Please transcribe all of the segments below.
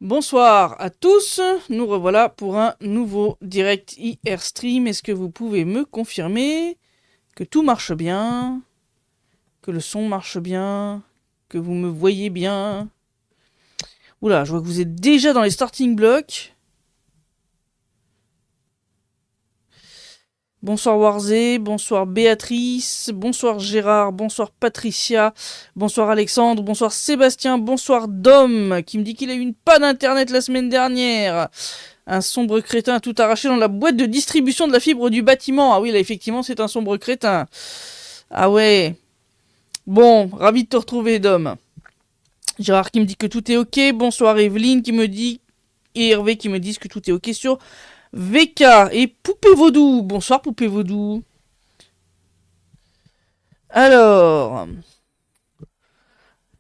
Bonsoir à tous, nous revoilà pour un nouveau direct IR stream. Est-ce que vous pouvez me confirmer que tout marche bien, que le son marche bien, que vous me voyez bien? Oula, je vois que vous êtes déjà dans les starting blocks. Bonsoir Warzé, bonsoir Béatrice, bonsoir Gérard, bonsoir Patricia, bonsoir Alexandre, bonsoir Sébastien, bonsoir Dom, qui me dit qu'il a eu une panne internet la semaine dernière. Un sombre crétin a tout arraché dans la boîte de distribution de la fibre du bâtiment. Ah oui, là, effectivement, c'est un sombre crétin. Ah ouais. Bon, ravi de te retrouver, Dom. Gérard qui me dit que tout est ok. Bonsoir Evelyne qui me dit... Et Hervé qui me disent que tout est ok sur VK. Et Poupée Vaudou. Bonsoir Poupée Vaudou. Alors...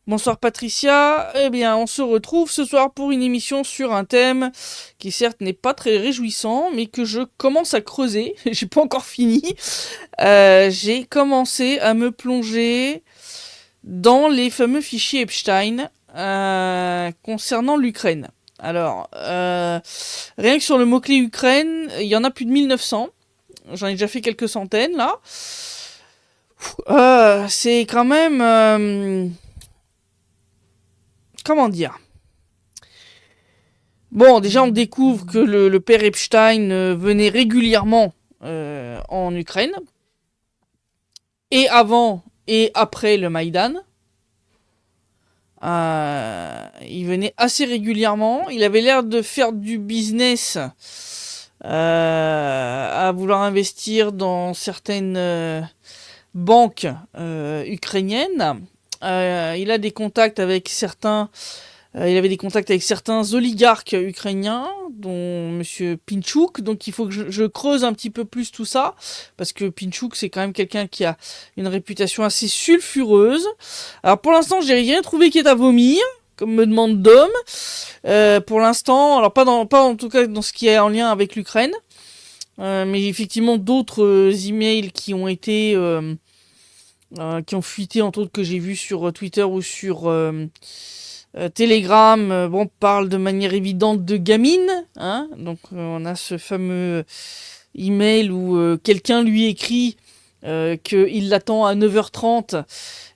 Bonsoir Patricia, eh bien on se retrouve ce soir pour une émission sur un thème qui certes n'est pas très réjouissant mais que je commence à creuser, j'ai pas encore fini. J'ai commencé à me plonger dans les fameux fichiers Epstein concernant l'Ukraine. Alors, rien que sur le mot-clé Ukraine, il y en a plus de 1900, j'en ai déjà fait quelques centaines là. C'est quand même... comment dire? Bon, déjà, on découvre que le père Epstein venait régulièrement en Ukraine. Et avant et après le Maïdan. Il venait assez régulièrement. Il avait l'air de faire du business à vouloir investir dans certaines banques ukrainiennes. Il a des contacts avec certains... il avait des contacts avec certains oligarques ukrainiens, dont Monsieur Pinchuk. Donc il faut que je creuse un petit peu plus tout ça, parce que Pinchuk c'est quand même quelqu'un qui a une réputation assez sulfureuse. Alors pour l'instant j'ai rien trouvé qui est à vomir, comme me demande Dom. Pour l'instant, alors pas en tout cas dans ce qui est en lien avec l'Ukraine, mais effectivement d'autres emails qui ont été qui ont fuité, entre autres que j'ai vu sur Twitter ou sur Telegram, bon, parle de manière évidente de gamine, hein. Donc on a ce fameux email où quelqu'un lui écrit qu'il l'attend à 9h30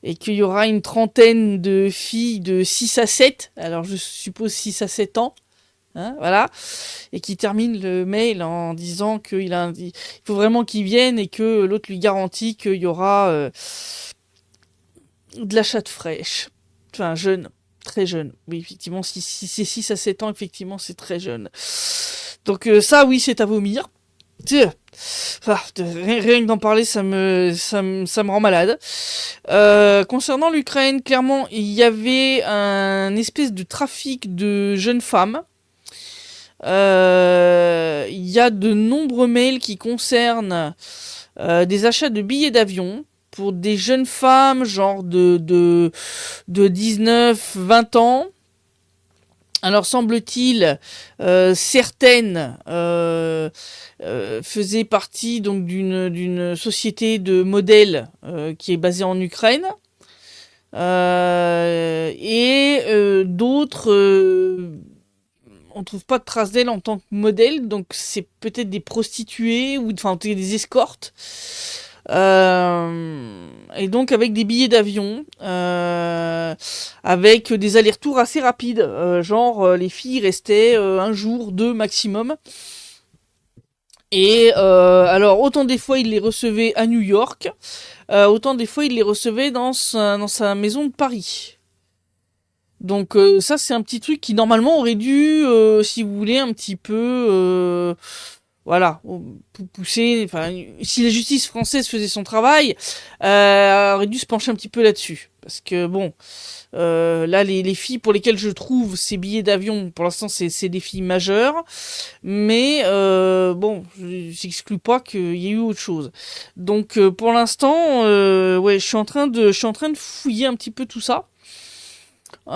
et qu'il y aura une trentaine de filles de 6 à 7, alors je suppose 6 à 7 ans, hein, voilà, et qui termine le mail en disant il faut vraiment qu'il vienne et que l'autre lui garantit qu'il y aura de la chatte fraîche, enfin jeune. Très jeune. Oui, effectivement, si c'est 6 à 7 ans, effectivement, c'est très jeune. Donc ça, oui, c'est à vomir. Enfin, rien que d'en parler, ça me rend malade. Concernant l'Ukraine, clairement, il y avait un espèce de trafic de jeunes femmes. Il y a de nombreux mails qui concernent des achats de billets d'avion pour des jeunes femmes, genre de 19-20 ans. Alors semble-t-il, certaines faisaient partie donc d'une société de modèles qui est basée en Ukraine. Et d'autres, on trouve pas de traces d'elles en tant que modèles, donc c'est peut-être des prostituées ou enfin des escortes. Et donc avec des billets d'avion, avec des allers-retours assez rapides, les filles restaient un jour, deux maximum. Et alors autant des fois il les recevait à New York, autant des fois il les recevait dans sa maison de Paris. Donc ça c'est un petit truc qui normalement aurait dû, si vous voulez, un petit peu... voilà, pousser, enfin, si la justice française faisait son travail, aurait dû se pencher un petit peu là-dessus. Parce que bon, là, les filles pour lesquelles je trouve ces billets d'avion, pour l'instant, c'est des filles majeures. Mais bon, j'exclus pas qu'il y ait eu autre chose. Donc pour l'instant, ouais, je suis en train de fouiller un petit peu tout ça. Mais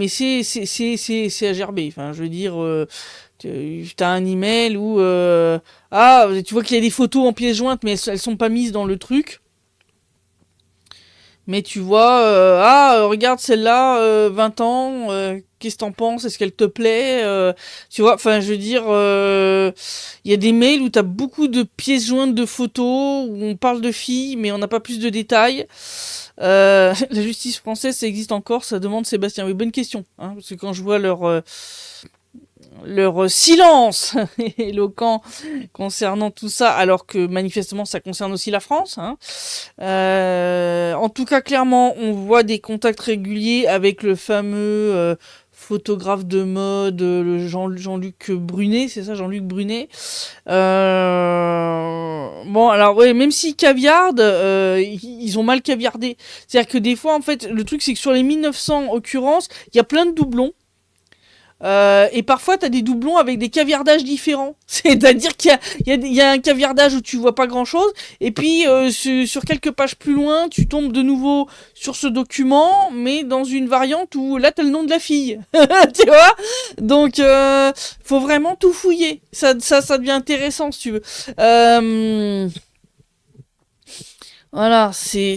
c'est à gerber. Enfin, je veux dire, t'as un email où tu vois qu'il y a des photos en pièces jointes, mais elles sont pas mises dans le truc. Mais tu vois, regarde celle-là, 20 ans, qu'est-ce que t'en penses? Est-ce qu'elle te plaît? Tu vois, enfin, je veux dire, il y a des mails où t'as beaucoup de pièces jointes de photos, où on parle de filles, mais on n'a pas plus de détails. La justice française, ça existe encore? Ça demande Sébastien. Oui, bonne question, hein, parce que quand je vois leur silence éloquent concernant tout ça, alors que manifestement ça concerne aussi la France. Hein. En tout cas, clairement, on voit des contacts réguliers avec le fameux photographe de mode, le Jean-Luc Brunet, c'est ça, Jean-Luc Brunet. Bon, alors ouais, même si caviardent, ils ont mal caviardé. C'est-à-dire que des fois, en fait, le truc c'est que sur les 1900 occurrences, il y a plein de doublons. Et parfois, tu as des doublons avec des caviardages différents. C'est-à-dire qu'il y a un caviardage où tu vois pas grand-chose, et puis sur quelques pages plus loin, tu tombes de nouveau sur ce document, mais dans une variante où là, tu as le nom de la fille. Tu vois? Donc, faut vraiment tout fouiller. Ça devient intéressant, si tu veux. Voilà, c'est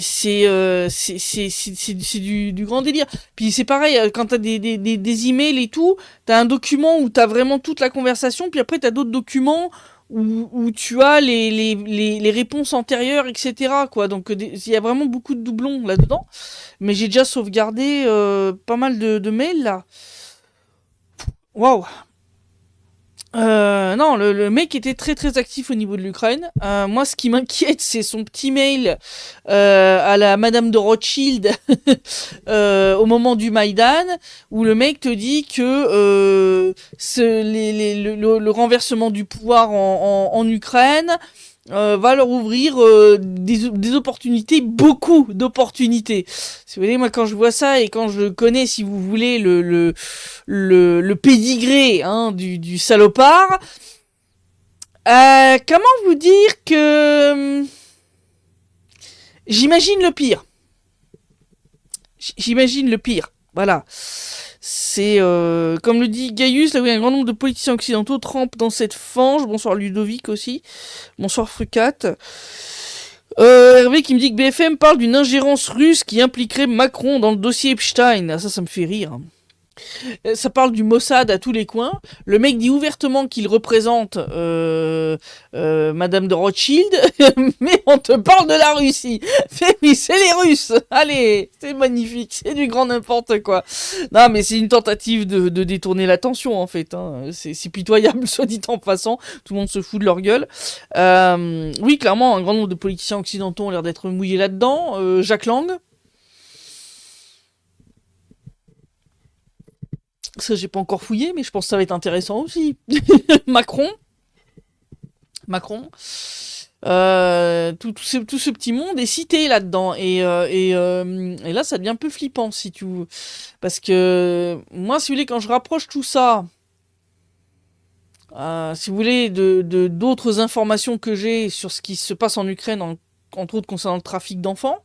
du grand délire. Puis c'est pareil, quand t'as des emails et tout, t'as un document où t'as vraiment toute la conversation, puis après t'as d'autres documents où tu as les réponses antérieures, etc. quoi. Donc il y a vraiment beaucoup de doublons là-dedans. Mais j'ai déjà sauvegardé pas mal de mails là. Waouh! Non, le mec était très très actif au niveau de l'Ukraine. Moi, ce qui m'inquiète, c'est son petit mail à la Madame de Rothschild au moment du Maïdan, où le mec te dit que le renversement du pouvoir en Ukraine va leur ouvrir des opportunités, beaucoup d'opportunités. Si vous voulez, moi quand je vois ça et quand je connais, si vous voulez, le pédigré hein, du salopard, comment vous dire que j'imagine le pire. J'imagine le pire. Voilà. C'est, comme le dit Gaius, là où il y a un grand nombre de politiciens occidentaux trempent dans cette fange. Bonsoir Ludovic aussi. Bonsoir Frucat. Hervé qui me dit que BFM parle d'une ingérence russe qui impliquerait Macron dans le dossier Epstein. Ah, ça me fait rire. Ça parle du Mossad à tous les coins. Le mec dit ouvertement qu'il représente Madame de Rothschild, mais on te parle de la Russie. Mais oui, c'est les Russes. Allez, c'est magnifique, c'est du grand n'importe quoi. Non, mais c'est une tentative de détourner l'attention en fait. Hein. C'est pitoyable, soit dit en passant. Tout le monde se fout de leur gueule. Oui, clairement, un grand nombre de politiciens occidentaux ont l'air d'être mouillés là-dedans. Jacques Lang. Ça, j'ai pas encore fouillé, mais je pense que ça va être intéressant aussi. Macron. Tout ce petit monde est cité là-dedans. Et là, ça devient un peu flippant, si tu veux. Parce que moi, si vous voulez, quand je rapproche tout ça, si vous voulez, d'autres informations que j'ai sur ce qui se passe en Ukraine, entre autres concernant le trafic d'enfants,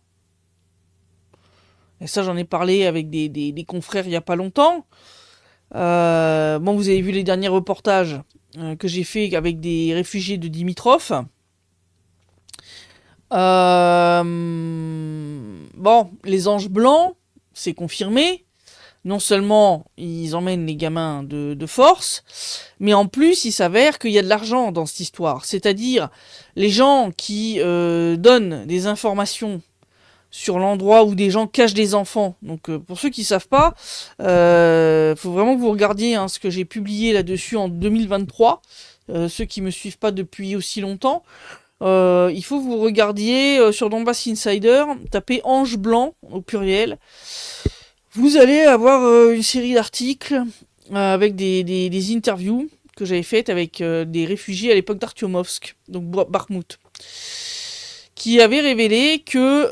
et ça, j'en ai parlé avec des confrères il y a pas longtemps. Bon, vous avez vu les derniers reportages que j'ai fait avec des réfugiés de Dimitrov. Bon, les anges blancs, c'est confirmé. Non seulement ils emmènent les gamins de force, mais en plus il s'avère qu'il y a de l'argent dans cette histoire. C'est-à-dire les gens qui donnent des informations sur l'endroit où des gens cachent des enfants. Donc pour ceux qui savent pas, faut vraiment que vous regardiez ce que j'ai publié là-dessus en 2023. Ceux qui me suivent pas depuis aussi longtemps, il faut que vous regardiez sur Donbass Insider, tapez Ange Blanc au pluriel. Vous allez avoir une série d'articles avec des interviews que j'avais faites avec des réfugiés à l'époque d'Artyomovsk, donc Bakhmout, qui avait révélé que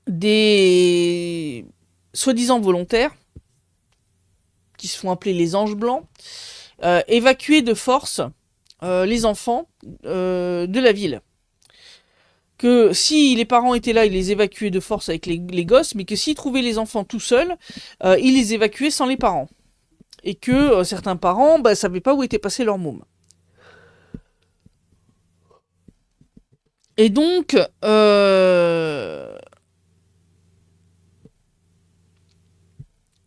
des soi-disant volontaires, qui se font appeler les anges blancs, évacuaient de force les enfants de la ville. Que si les parents étaient là, ils les évacuaient de force avec les gosses, mais que s'ils trouvaient les enfants tout seuls, ils les évacuaient sans les parents. Et que certains parents savaient pas où était passé leur môme. Et donc,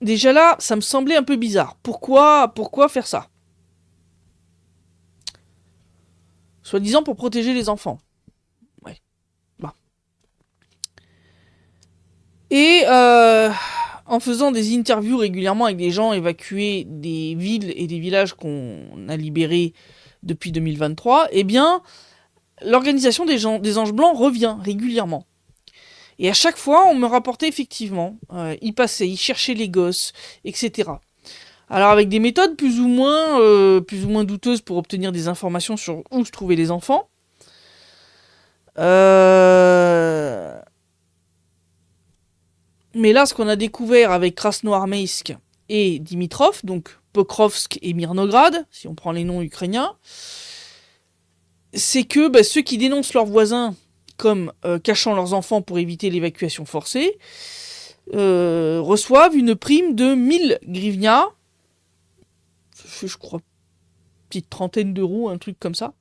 déjà là, ça me semblait un peu bizarre. Pourquoi faire ça? Soi-disant pour protéger les enfants. Ouais. Bah. Et en faisant des interviews régulièrement avec des gens évacués des villes et des villages qu'on a libérés depuis 2023, eh bien, l'organisation des Anges Blancs revient régulièrement. Et à chaque fois, on me rapportait effectivement, ils passaient, ils cherchaient les gosses, etc. Alors avec des méthodes plus ou moins douteuses pour obtenir des informations sur où se trouvaient les enfants. Mais là, ce qu'on a découvert avec Krasnoarmeysk et Dimitrov, donc Pokrovsk et Mirnograd, si on prend les noms ukrainiens, c'est que ceux qui dénoncent leurs voisins comme cachant leurs enfants pour éviter l'évacuation forcée reçoivent une prime de 1000 grivnia, ça fait, je crois, petite trentaine d'euros, un truc comme ça,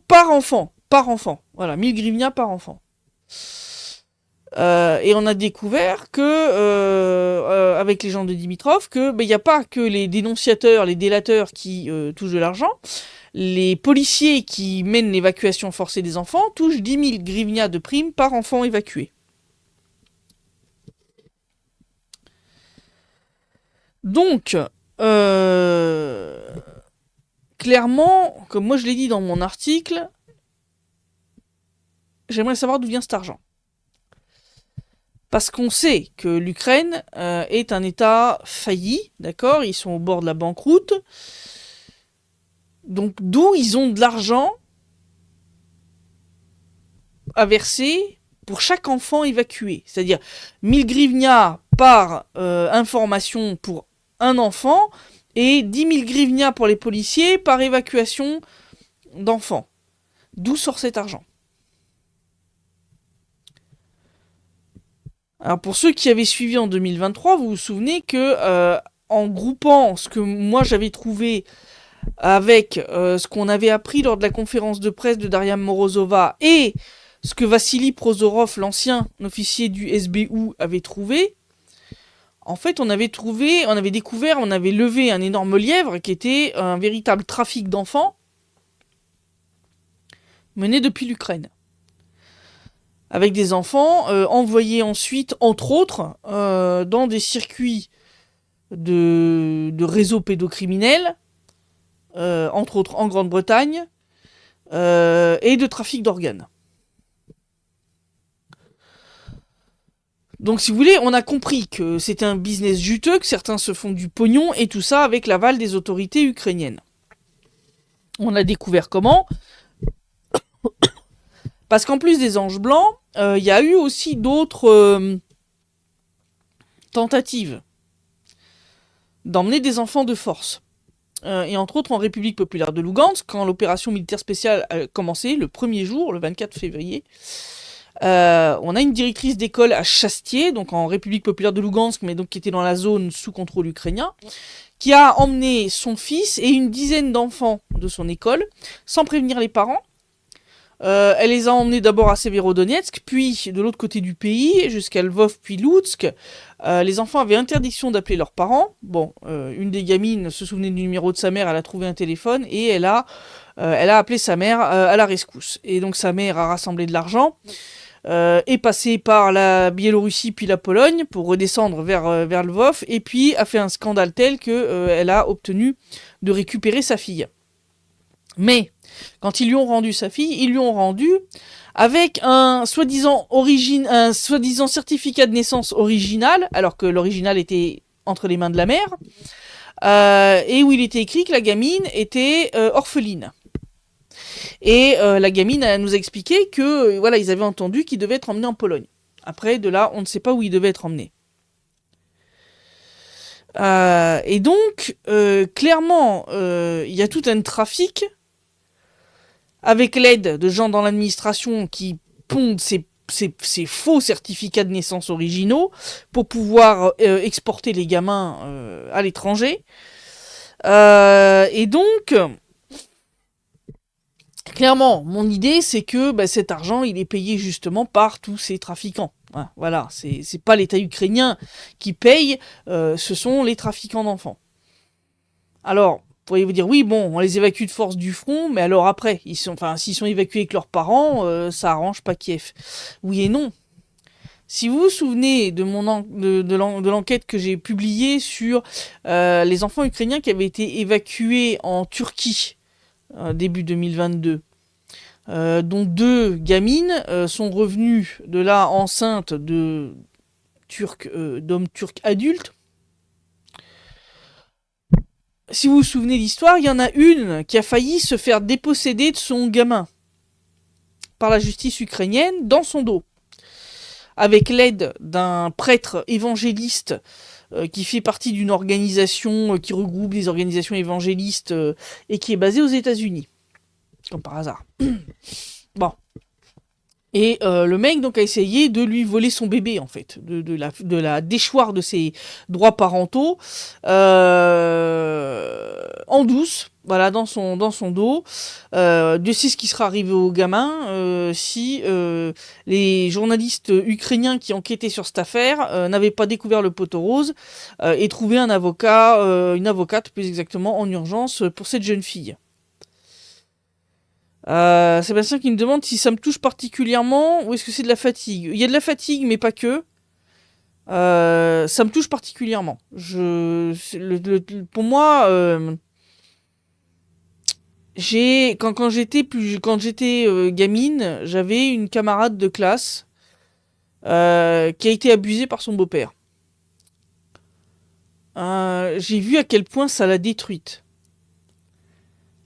par enfant. Voilà, 1000 grivnia par enfant. Et on a découvert que, avec les gens de Dimitrov, que il n'y a pas que les dénonciateurs, les délateurs qui touchent de l'argent. Les policiers qui mènent l'évacuation forcée des enfants touchent 10 000 grivnia de prime par enfant évacué. Donc, clairement, comme moi je l'ai dit dans mon article, j'aimerais savoir d'où vient cet argent. Parce qu'on sait que l'Ukraine est un État failli, d'accord? Ils sont au bord de la banqueroute. Donc d'où ils ont de l'argent à verser pour chaque enfant évacué. C'est-à-dire 1000 grivnia par information pour un enfant et 10 000 grivnia pour les policiers par évacuation d'enfants. D'où sort cet argent? Alors pour ceux qui avaient suivi en 2023, vous vous souvenez que en groupant ce que moi j'avais trouvé avec ce qu'on avait appris lors de la conférence de presse de Daria Morozova et ce que Vassili Prozorov, l'ancien officier du SBU, avait trouvé, en fait on avait levé un énorme lièvre qui était un véritable trafic d'enfants mené depuis l'Ukraine. Avec des enfants envoyés ensuite, entre autres, dans des circuits de réseaux pédocriminels, entre autres en Grande-Bretagne, et de trafic d'organes. Donc si vous voulez, on a compris que c'était un business juteux, que certains se font du pognon, et tout ça avec l'aval des autorités ukrainiennes. On a découvert comment? Parce qu'en plus des Anges Blancs, il y a eu aussi d'autres tentatives d'emmener des enfants de force. Et entre autres en République populaire de Lugansk, quand l'opération militaire spéciale a commencé, le premier jour, le 24 février, on a une directrice d'école à Chastier, donc en République populaire de Lugansk, mais donc qui était dans la zone sous contrôle ukrainien, qui a emmené son fils et une dizaine d'enfants de son école, sans prévenir les parents. Elle les a emmenés d'abord à Severodonetsk, puis de l'autre côté du pays, jusqu'à Lvov, puis Loutsk. Les enfants avaient interdiction d'appeler leurs parents. Bon, une des gamines se souvenait du numéro de sa mère, elle a trouvé un téléphone et elle a appelé sa mère à la rescousse. Et donc sa mère a rassemblé de l'argent, est passée par la Biélorussie puis la Pologne pour redescendre vers Lvov, et puis a fait un scandale tel qu'elle a obtenu de récupérer sa fille. Mais quand ils lui ont rendu sa fille, ils lui ont rendu avec un soi-disant certificat de naissance original, alors que l'original était entre les mains de la mère, et où il était écrit que la gamine était orpheline. Et la gamine nous a expliqué que voilà, ils avaient entendu qu'il devait être emmené en Pologne. Après, de là, on ne sait pas où il devait être emmené. Et donc, clairement, il y a tout un trafic avec l'aide de gens dans l'administration qui pondent ces faux certificats de naissance originaux pour pouvoir exporter les gamins à l'étranger. Et donc, Clairement, mon idée, c'est que cet argent, il est payé justement par tous ces trafiquants. Hein, voilà, c'est pas l'État ukrainien qui paye, ce sont les trafiquants d'enfants. Alors, pourriez-vous dire, oui, bon, on les évacue de force du front, mais alors après, s'ils sont évacués avec leurs parents, ça arrange pas Kiev. Oui et non. Si vous vous souvenez de de l'enquête que j'ai publiée sur les enfants ukrainiens qui avaient été évacués en Turquie début 2022, dont 2 gamines sont revenues de là enceintes d'hommes turcs adultes. Si vous vous souvenez de l'histoire, il y en a une qui a failli se faire déposséder de son gamin par la justice ukrainienne dans son dos, avec l'aide d'un prêtre évangéliste qui fait partie d'une organisation qui regroupe des organisations évangélistes et qui est basée aux États-Unis, comme par hasard. Bon. Et le mec donc a essayé de lui voler son bébé en fait, de la déchoir de ses droits parentaux en douce, voilà, dans son dos. Dieu sait ce qui sera arrivé au gamin si les journalistes ukrainiens qui enquêtaient sur cette affaire n'avaient pas découvert le poteau rose et trouvé un avocat, une avocate plus exactement en urgence pour cette jeune fille. Sébastien qui me demande si ça me touche particulièrement ou est-ce que c'est de la fatigue. Il y a de la fatigue, mais pas que. Ça me touche particulièrement. Pour moi, quand j'étais gamine, j'avais une camarade de classe qui a été abusée par son beau-père. J'ai vu à quel point ça l'a détruite.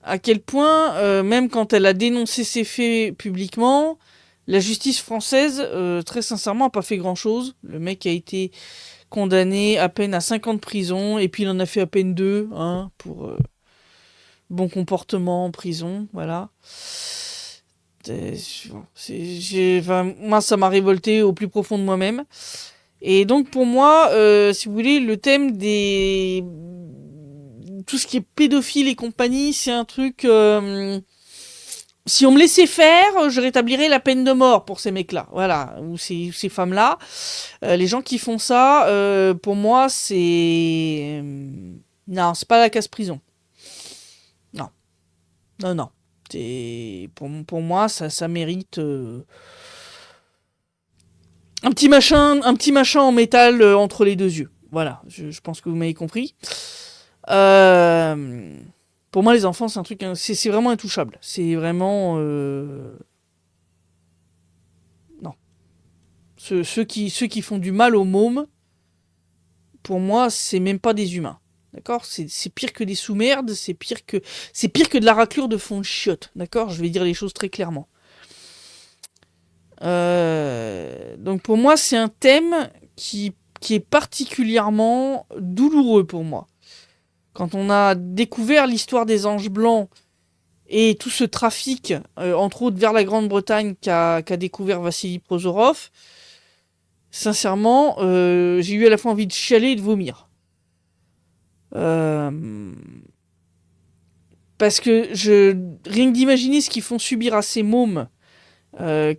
À quel point, même quand elle a dénoncé ces faits publiquement, la justice française, très sincèrement, n'a pas fait grand-chose. Le mec a été condamné à peine à 5 ans de prison, et puis il en a fait à peine 2, hein, pour bon comportement en prison, voilà. Moi, ça m'a révolté au plus profond de moi-même. Et donc, pour moi, si vous voulez, le thème des... tout ce qui est pédophile et compagnie, c'est un truc... si on me laissait faire, je rétablirais la peine de mort pour ces mecs-là, voilà, ou ces femmes-là. Les gens qui font ça, pour moi, c'est... non, c'est pas la casse-prison. Non. Non, non. Pour moi, ça mérite... un petit machin en métal entre les 2 yeux. Voilà, je pense que vous m'avez compris. Pour moi, les enfants, c'est un truc, c'est vraiment intouchable. C'est vraiment non. Ceux qui font du mal aux mômes, pour moi, c'est même pas des humains. D'accord ? C'est pire que des sous-merdes, c'est pire que de la raclure de fond de chiottes. D'accord ? Je vais dire les choses très clairement. Donc pour moi, c'est un thème qui est particulièrement douloureux pour moi. Quand on a découvert l'histoire des anges blancs et tout ce trafic, entre autres vers la Grande-Bretagne qu'a découvert Vassili Prozorov, sincèrement, j'ai eu à la fois envie de chialer et de vomir. Parce que rien que d'imaginer ce qu'ils font subir à ces mômes,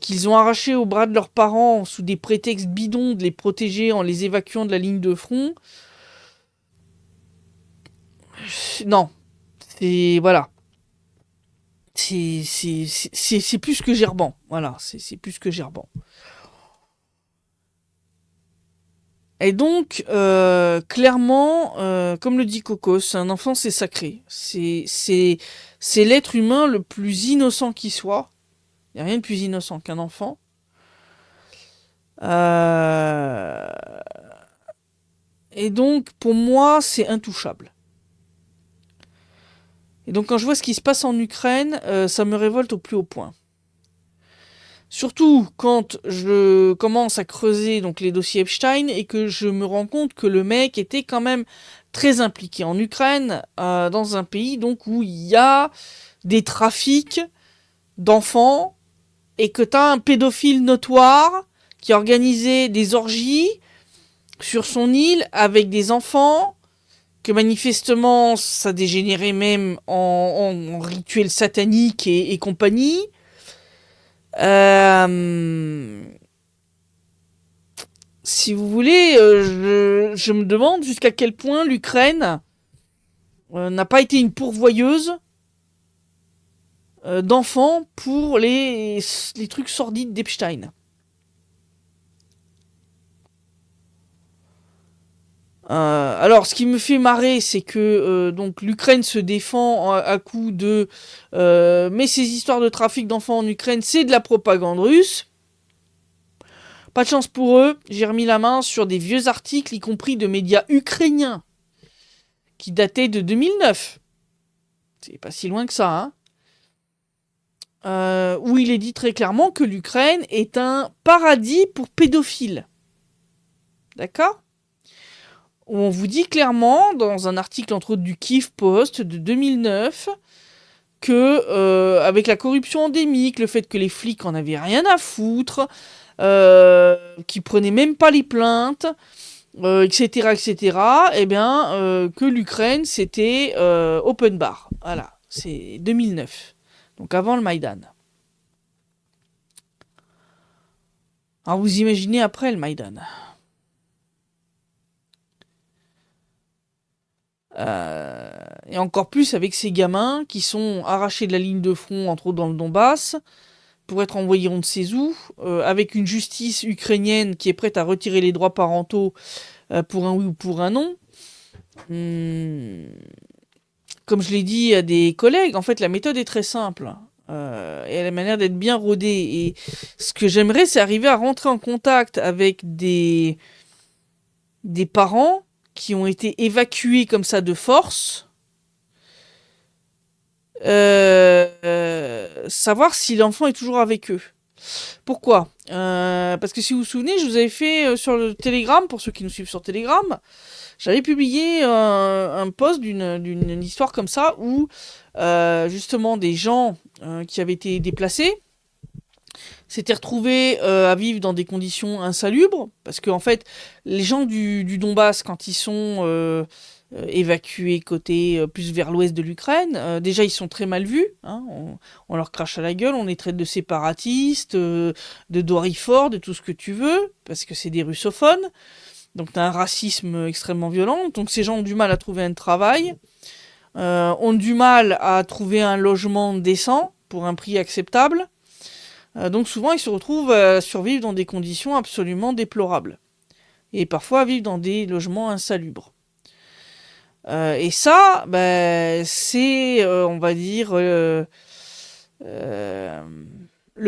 qu'ils ont arrachés aux bras de leurs parents sous des prétextes bidons de les protéger en les évacuant de la ligne de front. Non. C'est... voilà. C'est plus que gerbant. Voilà, c'est plus que gerbant. Et donc, clairement, comme le dit Cocos, un enfant c'est sacré. C'est l'être humain le plus innocent qui soit. Il n'y a rien de plus innocent qu'un enfant. Et donc, pour moi, c'est intouchable. Et donc, quand je vois ce qui se passe en Ukraine, ça me révolte au plus haut point. Surtout quand je commence à creuser donc les dossiers Epstein et que je me rends compte que le mec était quand même très impliqué en Ukraine, dans un pays donc où il y a des trafics d'enfants et que t'as un pédophile notoire qui organisait des orgies sur son île avec des enfants que manifestement ça dégénérait même en rituel satanique et compagnie. Si vous voulez, je me demande jusqu'à quel point l'Ukraine n'a pas été une pourvoyeuse d'enfants pour les trucs sordides d'Epstein. Alors, ce qui me fait marrer, c'est que donc l'Ukraine se défend à coup de mais ces histoires de trafic d'enfants en Ukraine, c'est de la propagande russe. Pas de chance pour eux, j'ai remis la main sur des vieux articles, y compris de médias ukrainiens, qui dataient de 2009. C'est pas si loin que ça, hein. Où il est dit très clairement que l'Ukraine est un paradis pour pédophiles. D'accord ? Où on vous dit clairement, dans un article entre autres du Kyiv Post de 2009, que avec la corruption endémique, le fait que les flics en avaient rien à foutre, qui prenaient même pas les plaintes, etc., etc., eh bien, que l'Ukraine, c'était open bar. Voilà, c'est 2009. Donc avant le Maïdan. Alors vous imaginez après le Maïdan. Et encore plus avec ces gamins qui sont arrachés de la ligne de front, entre autres dans le Donbass, pour être envoyés on ne sait où, avec une justice ukrainienne qui est prête à retirer les droits parentaux pour un oui ou pour un non. Comme je l'ai dit à des collègues, en fait la méthode est très simple. Et elle a manière d'être bien rodée. Et ce que j'aimerais, c'est arriver à rentrer en contact avec des parents qui ont été évacués comme ça de force, savoir si l'enfant est toujours avec eux. Pourquoi ? Parce que si vous vous souvenez, je vous avais fait sur le Telegram, pour ceux qui nous suivent sur Telegram, j'avais publié un post d'une histoire comme ça où justement des gens qui avaient été déplacés s'étaient retrouvés à vivre dans des conditions insalubres, parce que en fait, les gens du Donbass, quand ils sont évacués côté plus vers l'ouest de l'Ukraine, déjà ils sont très mal vus, hein, on leur crache à la gueule, on les traite de séparatistes, de dorifores, de tout ce que tu veux, parce que c'est des russophones, donc t'as un racisme extrêmement violent, donc ces gens ont du mal à trouver un travail, ont du mal à trouver un logement décent pour un prix acceptable. Donc souvent, ils se retrouvent à survivre dans des conditions absolument déplorables. Et parfois à vivre dans des logements insalubres. Et ça, c'est, on va dire, le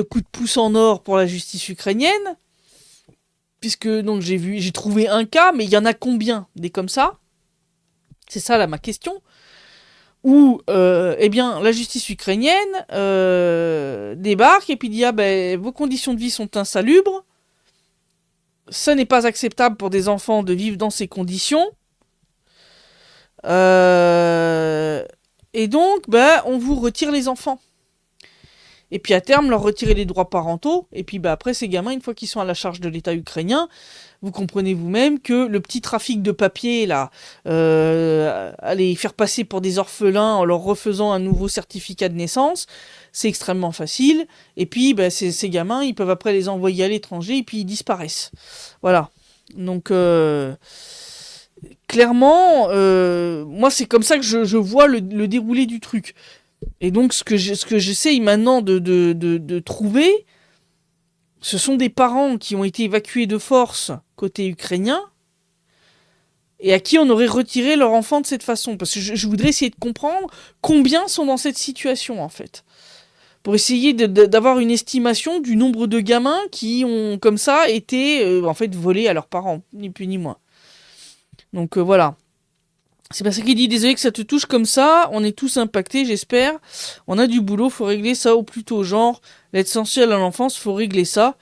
coup de pouce en or pour la justice ukrainienne. Puisque donc j'ai trouvé un cas, mais il y en a combien des comme ça ? C'est ça là ma question. Où eh bien, la justice ukrainienne débarque et puis dit vos conditions de vie sont insalubres, ça n'est pas acceptable pour des enfants de vivre dans ces conditions, et donc on vous retire les enfants. Et puis à terme, leur retirer les droits parentaux, et puis après ces gamins, une fois qu'ils sont à la charge de l'État ukrainien, vous comprenez vous-même que le petit trafic de papier, là, les faire passer pour des orphelins en leur refaisant un nouveau certificat de naissance, c'est extrêmement facile. Et puis, ces gamins, ils peuvent après les envoyer à l'étranger et puis ils disparaissent. Voilà. Donc, clairement, moi, c'est comme ça que je vois le déroulé du truc. Et donc, ce que j'essaye maintenant de trouver, ce sont des parents qui ont été évacués de force côté ukrainien et à qui on aurait retiré leur enfant de cette façon. Parce que je voudrais essayer de comprendre combien sont dans cette situation, en fait. Pour essayer d'avoir une estimation du nombre de gamins qui ont, comme ça, été, en fait, volés à leurs parents. Ni plus ni moins. Donc, voilà. C'est parce qu'il dit, désolé que ça te touche comme ça, on est tous impactés, j'espère. On a du boulot, faut régler ça au plus tôt. Genre, l'aide essentielle à l'enfance, faut régler ça.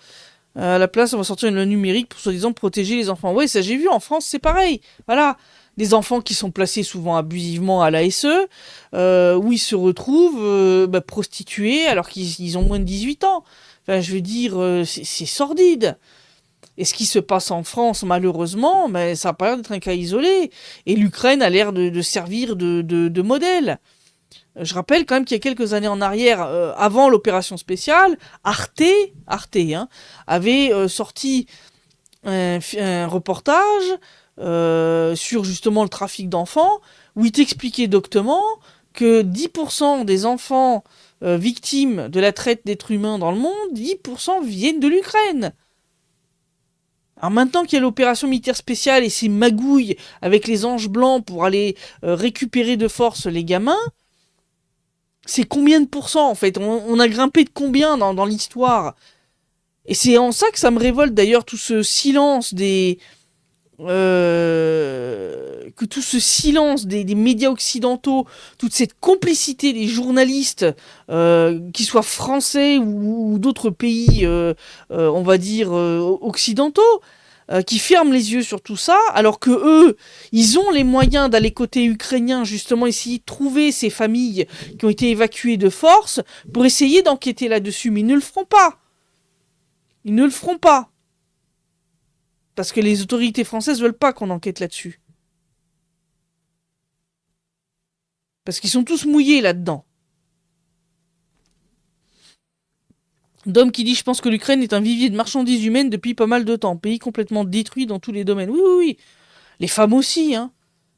À la place, on va sortir une loi numérique pour soi-disant protéger les enfants. Ouais, ça j'ai vu, en France, c'est pareil. Voilà, des enfants qui sont placés souvent abusivement à l'ASE, où ils se retrouvent prostitués alors qu'ils ont moins de 18 ans. Enfin, je veux dire, c'est sordide. Et ce qui se passe en France, malheureusement, mais ça n'a pas l'air d'être un cas isolé. Et l'Ukraine a l'air de servir de modèle. Je rappelle quand même qu'il y a quelques années en arrière, avant l'opération spéciale, Arte hein, avait sorti un reportage sur justement le trafic d'enfants, où il t'expliquait doctement que 10% des enfants victimes de la traite d'êtres humains dans le monde, 10% viennent de l'Ukraine. Alors maintenant qu'il y a l'opération militaire spéciale et ces magouilles avec les anges blancs pour aller récupérer de force les gamins, c'est combien de pourcents en fait on a grimpé de combien dans l'histoire? Et c'est en ça que ça me révolte d'ailleurs tout ce silence des médias occidentaux, toute cette complicité des journalistes, qu'ils soient français ou d'autres pays, on va dire, occidentaux, qui ferment les yeux sur tout ça, alors que eux, ils ont les moyens d'aller côté ukrainien, justement essayer de trouver ces familles qui ont été évacuées de force, pour essayer d'enquêter là-dessus, mais ils ne le feront pas. Ils ne le feront pas. Parce que les autorités françaises veulent pas qu'on enquête là-dessus. Parce qu'ils sont tous mouillés là-dedans. Dom qui dit: je pense que l'Ukraine est un vivier de marchandises humaines depuis pas mal de temps. Pays complètement détruit dans tous les domaines. Oui, oui, oui. Les femmes aussi, hein.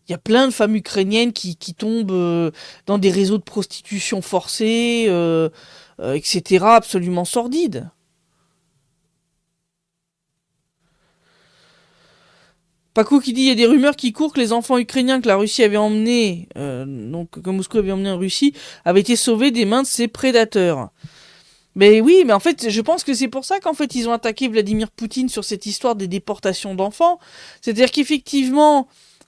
Il y a plein de femmes ukrainiennes qui tombent dans des réseaux de prostitution forcée, etc. Absolument sordides. Paco qui dit: il y a des rumeurs qui courent que les enfants ukrainiens que la Russie avait emmenés, donc que Moscou avait emmenés en Russie, avaient été sauvés des mains de ses prédateurs. Mais oui, mais en fait, je pense que c'est pour ça qu'en fait ils ont attaqué Vladimir Poutine sur cette histoire des déportations d'enfants. C'est-à-dire qu'effectivement,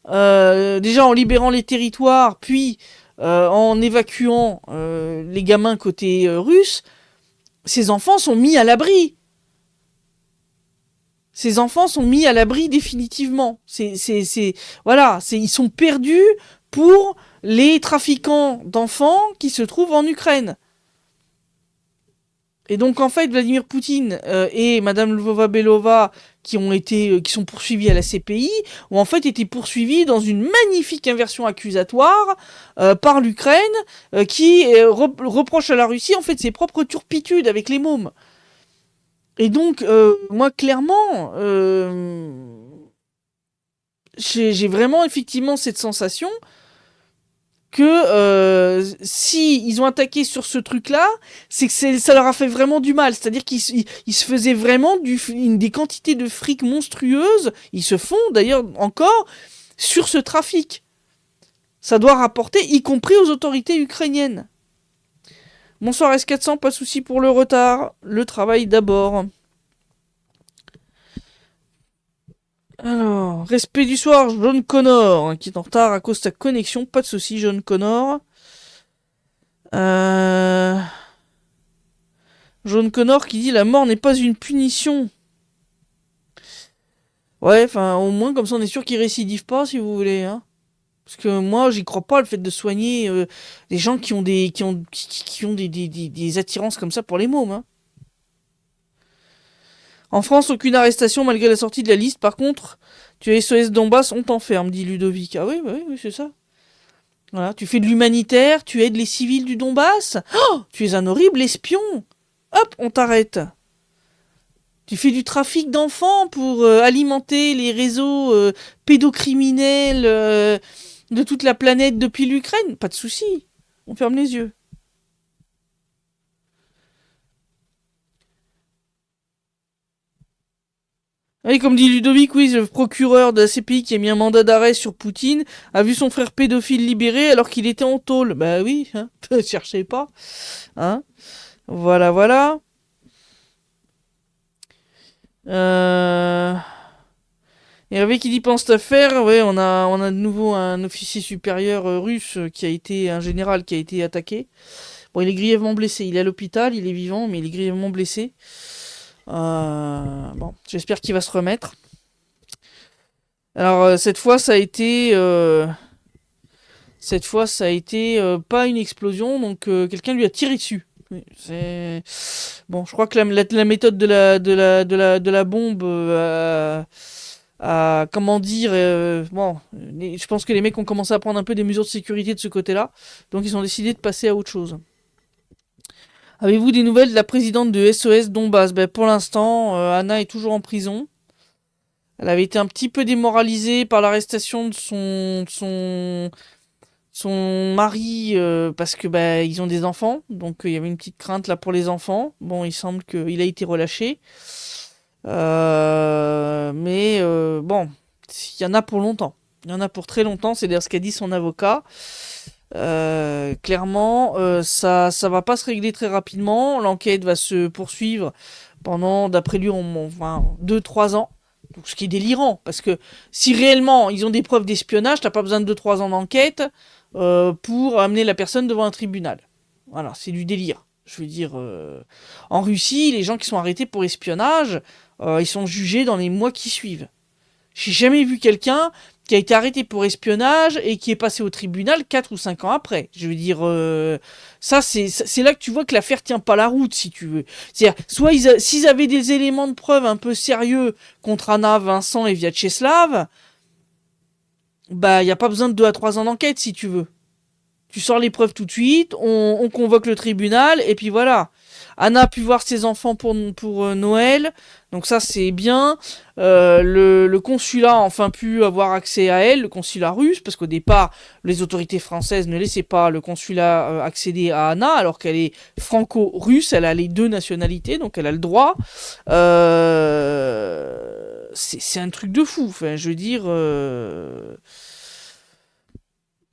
déjà en libérant les territoires, puis en évacuant les gamins côté russe, ces enfants sont mis à l'abri. Ces enfants sont mis à l'abri définitivement. Voilà, ils sont perdus pour les trafiquants d'enfants qui se trouvent en Ukraine. Et donc en fait, Vladimir Poutine et Madame Lvova-Belova, qui sont poursuivis à la CPI, ont en fait été poursuivis dans une magnifique inversion accusatoire par l'Ukraine, qui reproche à la Russie en fait ses propres turpitudes avec les mômes. Et donc, moi clairement, j'ai vraiment effectivement cette sensation que si ils ont attaqué sur ce truc-là, c'est que ça leur a fait vraiment du mal. C'est-à-dire qu'ils se faisaient vraiment des quantités de fric monstrueuses. Ils se font d'ailleurs encore sur ce trafic. Ça doit rapporter, y compris aux autorités ukrainiennes. Bonsoir S400, pas de souci pour le retard. Le travail d'abord. Alors, respect du soir, John Connor, qui est en retard à cause de sa connexion. Pas de souci, John Connor. John Connor qui dit: la mort n'est pas une punition. Ouais, enfin, au moins, comme ça, on est sûr qu'il récidive pas, si vous voulez, hein. Parce que moi, j'y crois pas, le fait de soigner des gens qui ont des attirances comme ça pour les mômes, hein. En France, aucune arrestation malgré la sortie de la liste. Par contre, tu es SOS Donbass, on t'enferme, dit Ludovic. Ah oui, bah oui, c'est ça. Voilà, tu fais de l'humanitaire, tu aides les civils du Donbass. Oh, tu es un horrible espion. Hop, on t'arrête. Tu fais du trafic d'enfants pour alimenter les réseaux pédocriminels de toute la planète depuis l'Ukraine. Pas de souci. On ferme les yeux. Oui, comme dit Ludovic, oui, le procureur de la CPI qui a mis un mandat d'arrêt sur Poutine a vu son frère pédophile libéré alors qu'il était en tôle. Bah oui, hein, cherchez pas. Hein. Voilà, voilà. Hervé qui dit: pense à faire. Ouais, on a de nouveau un officier supérieur russe qui a été un général qui a été attaqué. Bon, il est grièvement blessé. Il est à l'hôpital, il est vivant, mais il est grièvement blessé. Bon, j'espère qu'il va se remettre. Alors cette fois, ça a été pas une explosion, donc quelqu'un lui a tiré dessus. Oui, c'est bon. Je crois que la méthode de la bombe, comment dire, bon, je pense que les mecs ont commencé à prendre un peu des mesures de sécurité de ce côté-là, donc ils ont décidé de passer à autre chose. Avez-vous des nouvelles de la présidente de SOS Donbass? Ben, pour l'instant, Anna est toujours en prison. Elle avait été un petit peu démoralisée par l'arrestation de son mari parce que bah, ils ont des enfants, donc il y avait une petite crainte là pour les enfants. Bon, il semble qu'il a été relâché. Mais bon, il y en a pour longtemps. Il y en a pour très longtemps, c'est d'ailleurs ce qu'a dit son avocat. Clairement, ça va pas se régler très rapidement. L'enquête va se poursuivre pendant, d'après lui, enfin, 2-3 ans. Donc, ce qui est délirant, parce que si réellement ils ont des preuves d'espionnage, t'as pas besoin de 2-3 ans d'enquête pour amener la personne devant un tribunal. Voilà, c'est du délire. Je veux dire, en Russie, les gens qui sont arrêtés pour espionnage, ils sont jugés dans les mois qui suivent. J'ai jamais vu quelqu'un qui a été arrêté pour espionnage et qui est passé au tribunal 4 ou 5 ans après. Je veux dire, ça c'est là que tu vois que l'affaire tient pas la route, si tu veux. C'est-à-dire, soit s'ils avaient des éléments de preuve un peu sérieux contre Anna, Vincent et Vyacheslav, bah il y a pas besoin de 2 à 3 ans d'enquête, si tu veux. Tu sors les preuves tout de suite, on convoque le tribunal, et puis voilà. Anna a pu voir ses enfants pour Noël, donc ça c'est bien. Le consulat a enfin pu avoir accès à elle, le consulat russe, parce qu'au départ, les autorités françaises ne laissaient pas le consulat accéder à Anna, alors qu'elle est franco-russe, elle a les deux nationalités, donc elle a le droit. C'est un truc de fou, enfin, je veux dire...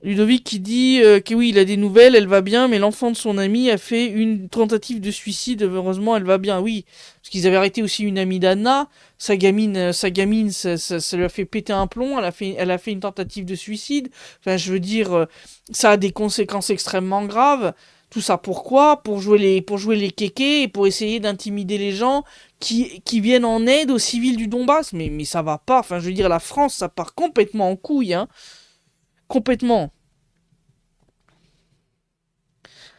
Ludovic qui dit que oui, il a des nouvelles, elle va bien, mais l'enfant de son ami a fait une tentative de suicide. Heureusement, elle va bien. Oui, parce qu'ils avaient arrêté aussi une amie d'Anna. Sa gamine, ça lui a fait péter un plomb. Elle a fait une tentative de suicide. Enfin, je veux dire, ça a des conséquences extrêmement graves. Tout ça pourquoi? Pour jouer les kékés et pour essayer d'intimider les gens qui viennent en aide aux civils du Donbass. Mais ça va pas. Enfin, je veux dire, la France, ça part complètement en couille, hein. Complètement.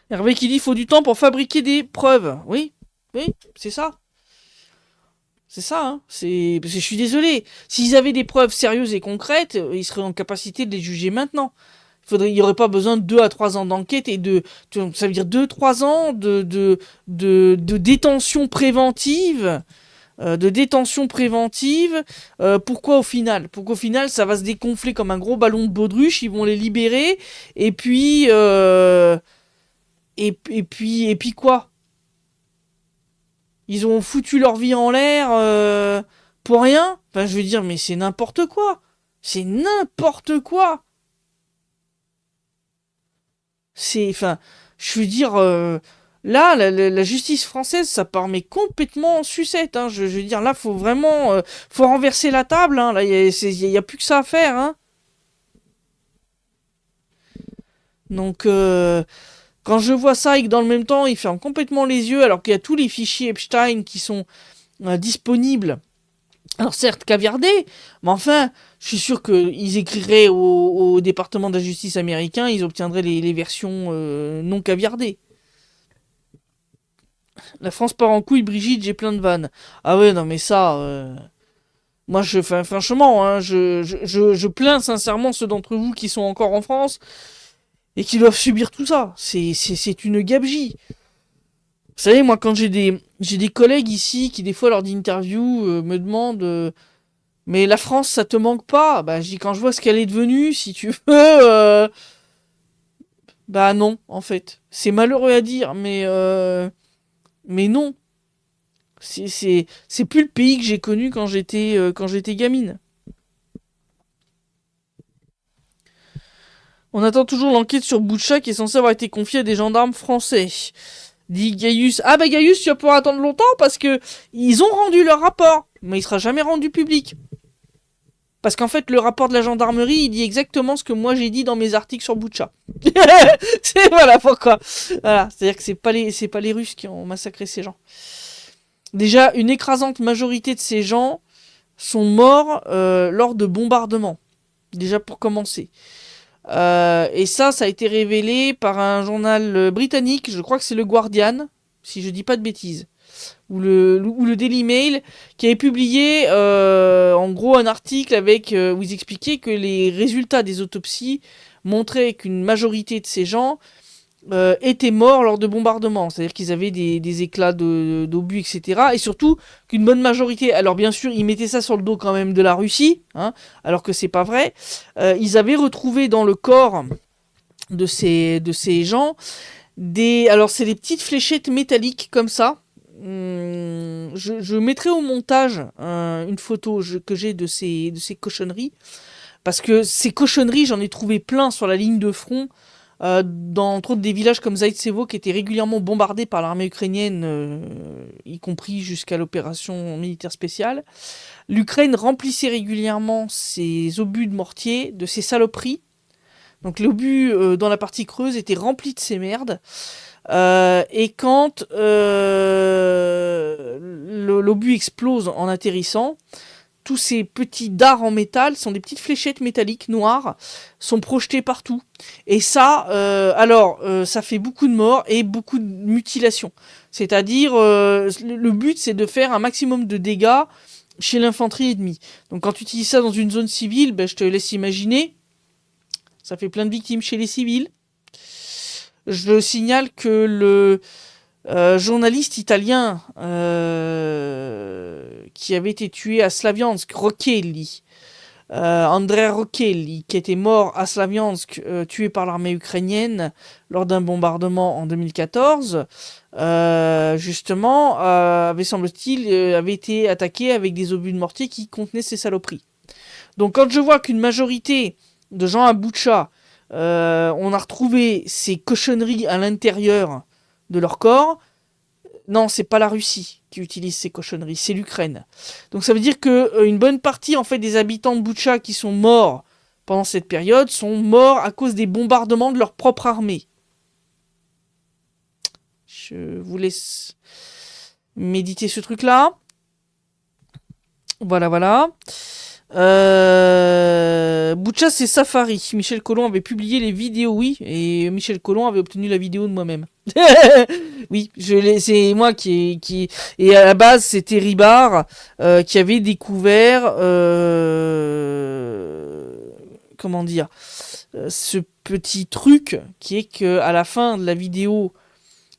Hervé qui dit faut du temps pour fabriquer des preuves. Oui, oui, c'est ça. C'est ça, hein. Parce que je suis désolé. S'ils avaient des preuves sérieuses et concrètes, ils seraient en capacité de les juger maintenant. Il n'y aurait pas besoin de 2 à 3 ans d'enquête et ça veut dire 2-3 ans de détention préventive. Pourquoi au final? Pour qu'au final, ça va se dégonfler comme un gros ballon de baudruche, ils vont les libérer, et puis, et puis quoi? Ils ont foutu leur vie en l'air pour rien? Enfin, je veux dire, mais c'est n'importe quoi. C'est n'importe quoi. Enfin, je veux dire, là, la justice française, ça part mais complètement en sucette. Hein. Je veux dire, là, faut vraiment, faut renverser la table. Hein. Là, y a plus que ça à faire. Hein. Donc, quand je vois ça et que dans le même temps, il ferme complètement les yeux, alors qu'il y a tous les fichiers Epstein qui sont disponibles. Alors certes, caviardés, mais enfin, je suis sûr qu'ils écriraient au département de la justice américain, ils obtiendraient les versions non caviardées. La France part en couille, Brigitte, j'ai plein de vannes. Ah ouais, non mais ça... moi, franchement, hein, je plains sincèrement ceux d'entre vous qui sont encore en France et qui doivent subir tout ça. C'est une gabegie. Vous savez, moi, quand j'ai des collègues ici qui, des fois, lors d'interviews, me demandent mais la France, ça te manque pas? Bah, je dis, quand je vois ce qu'elle est devenue, si tu veux, bah non, en fait. C'est malheureux à dire, mais non. C'est plus le pays que j'ai connu quand j'étais gamine. On attend toujours l'enquête sur Boucha qui est censée avoir été confiée à des gendarmes français. Dit Gaius. Ah bah Gaius, tu vas pouvoir attendre longtemps parce que ils ont rendu leur rapport, mais il sera jamais rendu public. Parce qu'en fait, le rapport de la gendarmerie, il dit exactement ce que moi j'ai dit dans mes articles sur Boucha. Voilà pourquoi. Voilà, c'est-à-dire que c'est pas les Russes qui ont massacré ces gens. Déjà, une écrasante majorité de ces gens sont morts lors de bombardements. Déjà pour commencer. Et ça a été révélé par un journal britannique, je crois que c'est le Guardian, si je dis pas de bêtises, ou le Daily Mail, qui avait publié en gros un article où ils expliquaient que les résultats des autopsies montraient qu'une majorité de ces gens étaient morts lors de bombardements, c'est-à-dire qu'ils avaient des éclats d'obus, etc. Et surtout qu'une bonne majorité, alors bien sûr, ils mettaient ça sur le dos quand même de la Russie, hein, alors que c'est pas vrai. Ils avaient retrouvé dans le corps de ces gens alors c'est des petites fléchettes métalliques comme ça. Je mettrai au montage une photo que j'ai de ces cochonneries, parce que ces cochonneries, j'en ai trouvé plein sur la ligne de front, dans entre autres des villages comme Zaïtsevo qui étaient régulièrement bombardés par l'armée ukrainienne, y compris jusqu'à l'opération militaire spéciale. L'Ukraine remplissait régulièrement ses obus de mortier de ces saloperies. Donc l'obus dans la partie creuse était rempli de ces merdes. Et quand l'obus explose en atterrissant, tous ces petits dards en métal, sont des petites fléchettes métalliques noires, sont projetées partout. Et ça, ça fait beaucoup de morts et beaucoup de mutilations. C'est-à-dire, le but, c'est de faire un maximum de dégâts chez l'infanterie ennemie. Donc quand tu utilises ça dans une zone civile, ben, je te laisse imaginer, ça fait plein de victimes chez les civils. Je signale que le journaliste italien qui avait été tué à Slaviansk, Rocchelli, Andrea Rocchelli, qui était mort à Slaviansk, tué par l'armée ukrainienne lors d'un bombardement en 2014, justement, semble-t-il, avait été attaqué avec des obus de mortier qui contenaient ces saloperies. Donc quand je vois qu'une majorité de gens à Boutcha, on a retrouvé ces cochonneries à l'intérieur de leur corps, non, c'est pas la Russie qui utilise ces cochonneries, c'est l'Ukraine. Donc ça veut dire que une bonne partie en fait des habitants de Boutcha qui sont morts pendant cette période sont morts à cause des bombardements de leur propre armée. Je vous laisse méditer ce truc-là. Voilà. Boutcha, c'est Safari. Michel Collomb avait publié les vidéos, oui, et Michel Collomb avait obtenu la vidéo de moi-même. Oui, c'est moi qui. Et à la base, c'était Ribard qui avait découvert. Comment dire, ce petit truc qui est que à la fin de la vidéo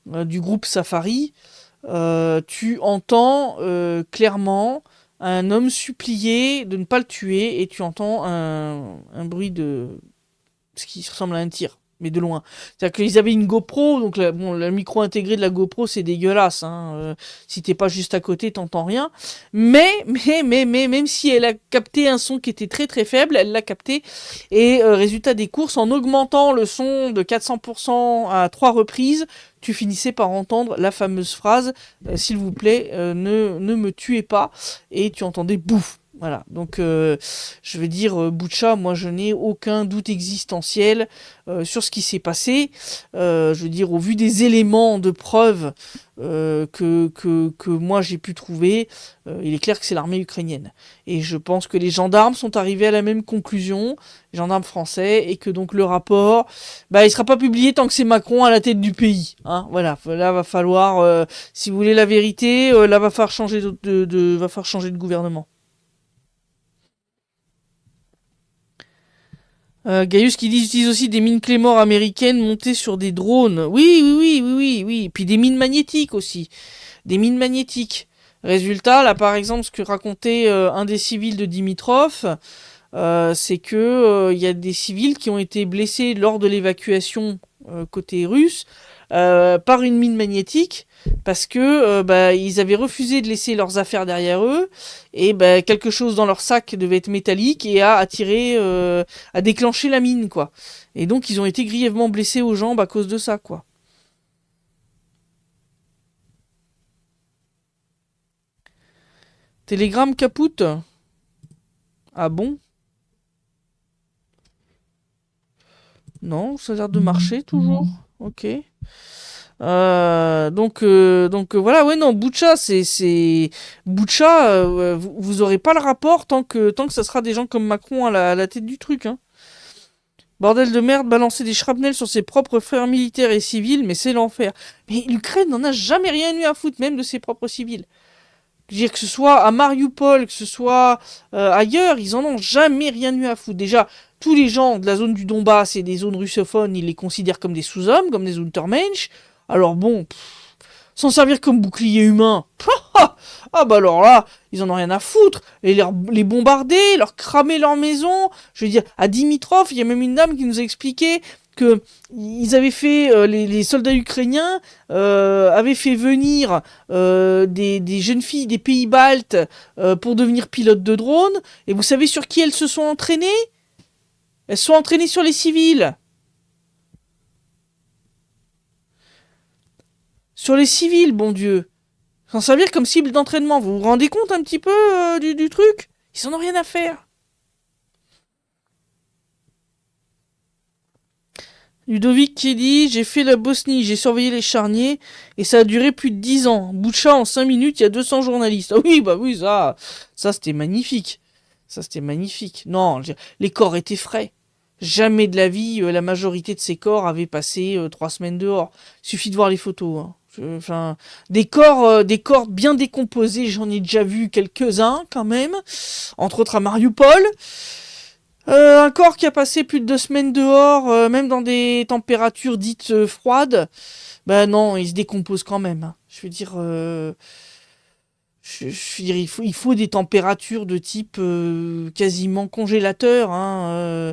du groupe Safari, tu entends clairement un homme supplier de ne pas le tuer, et tu entends un bruit de ce qui ressemble à un tir, mais de loin. C'est-à-dire qu'ils avaient une GoPro, donc le micro intégré de la GoPro, c'est dégueulasse, hein. Si t'es pas juste à côté, t'entends rien. Mais, même si elle a capté un son qui était très très faible, elle l'a capté. Et résultat des courses, en augmentant le son de 400% à 3 reprises, tu finissais par entendre la fameuse phrase s'il vous plaît, ne me tuez pas, et tu entendais bouffe. Voilà, donc je veux dire, Boutcha, moi je n'ai aucun doute existentiel sur ce qui s'est passé. Je veux dire, au vu des éléments de preuve que moi j'ai pu trouver, il est clair que c'est l'armée ukrainienne. Et je pense que les gendarmes sont arrivés à la même conclusion, les gendarmes français, et que donc le rapport, il sera pas publié tant que c'est Macron à la tête du pays. Hein, voilà, là va falloir, si vous voulez la vérité, là va falloir changer va falloir changer de gouvernement. Gaius qui dit ils utilisent aussi des mines Claymore américaines montées sur des drones. Oui. Et puis des mines magnétiques aussi. Des mines magnétiques. Résultat, là par exemple, ce que racontait un des civils de Dimitrov, c'est que il y a des civils qui ont été blessés lors de l'évacuation côté russe par une mine magnétique, parce que ils avaient refusé de laisser leurs affaires derrière eux, et quelque chose dans leur sac devait être métallique et a attiré, a déclenché la mine, quoi. Et donc ils ont été grièvement blessés aux jambes à cause de ça, quoi. Télégramme capoute. Ah bon? Non, ça a l'air de marcher toujours. Ok. Donc voilà, ouais, non, Boutcha, c'est Boutcha, vous aurez pas le rapport tant que ça sera des gens comme Macron à la tête du truc, hein. Bordel de merde, balancer des shrapnels sur ses propres frères militaires et civils, mais c'est l'enfer. Mais l'Ukraine n'en a jamais rien eu à foutre, même de ses propres civils. Je veux dire, que ce soit à Mariupol, que ce soit ailleurs, ils en ont jamais rien eu à foutre. Déjà, tous les gens de la zone du Donbass et des zones russophones, ils les considèrent comme des sous-hommes, comme des Untermensch. Alors bon, s'en servir comme bouclier humain. Ah bah alors là, ils en ont rien à foutre. Et les bombarder, leur cramer leur maison. Je veux dire, à Dimitrov, il y a même une dame qui nous a expliqué que ils avaient fait, les soldats ukrainiens avaient fait venir des jeunes filles des pays baltes pour devenir pilotes de drone. Et vous savez sur qui elles se sont entraînées? Elles se sont entraînées sur les civils. Sur les civils, bon Dieu. S'en servir comme cible d'entraînement. Vous vous rendez compte un petit peu du truc? Ils en ont rien à faire. Ludovic qui dit: j'ai fait la Bosnie, j'ai surveillé les charniers, et ça a duré plus de 10 ans. Boucha en 5 minutes, il y a 200 journalistes. Ah oui, bah oui, ça c'était magnifique. Ça c'était magnifique. Non, les corps étaient frais. Jamais de la vie, la majorité de ces corps avaient passé 3 semaines dehors. Il suffit de voir les photos. Hein. Enfin, des corps bien décomposés, j'en ai déjà vu quelques-uns quand même, entre autres à Mariupol. Un corps qui a passé plus de 2 semaines dehors, même dans des températures dites froides, ben non, il se décompose quand même. Hein. Je veux dire, je veux dire, il faut des températures de type quasiment congélateur, hein,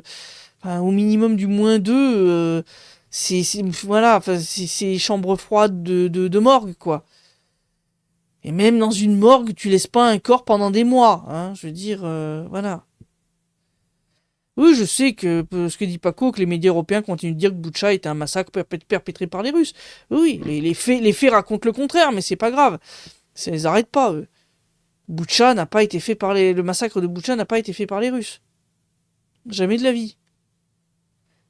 enfin, au minimum du -2. Voilà, enfin, c'est chambre froide de morgue, quoi. Et même dans une morgue, tu laisses pas un corps pendant des mois, hein. Je veux dire, voilà. Oui, je sais que ce que dit Paco, que les médias européens continuent de dire que Boutcha était un massacre perpétré par les Russes. Oui, les faits racontent le contraire, mais c'est pas grave. Ça les arrête pas, eux. Boutcha n'a pas été fait par le massacre de Boutcha n'a pas été fait par les Russes. Jamais de la vie.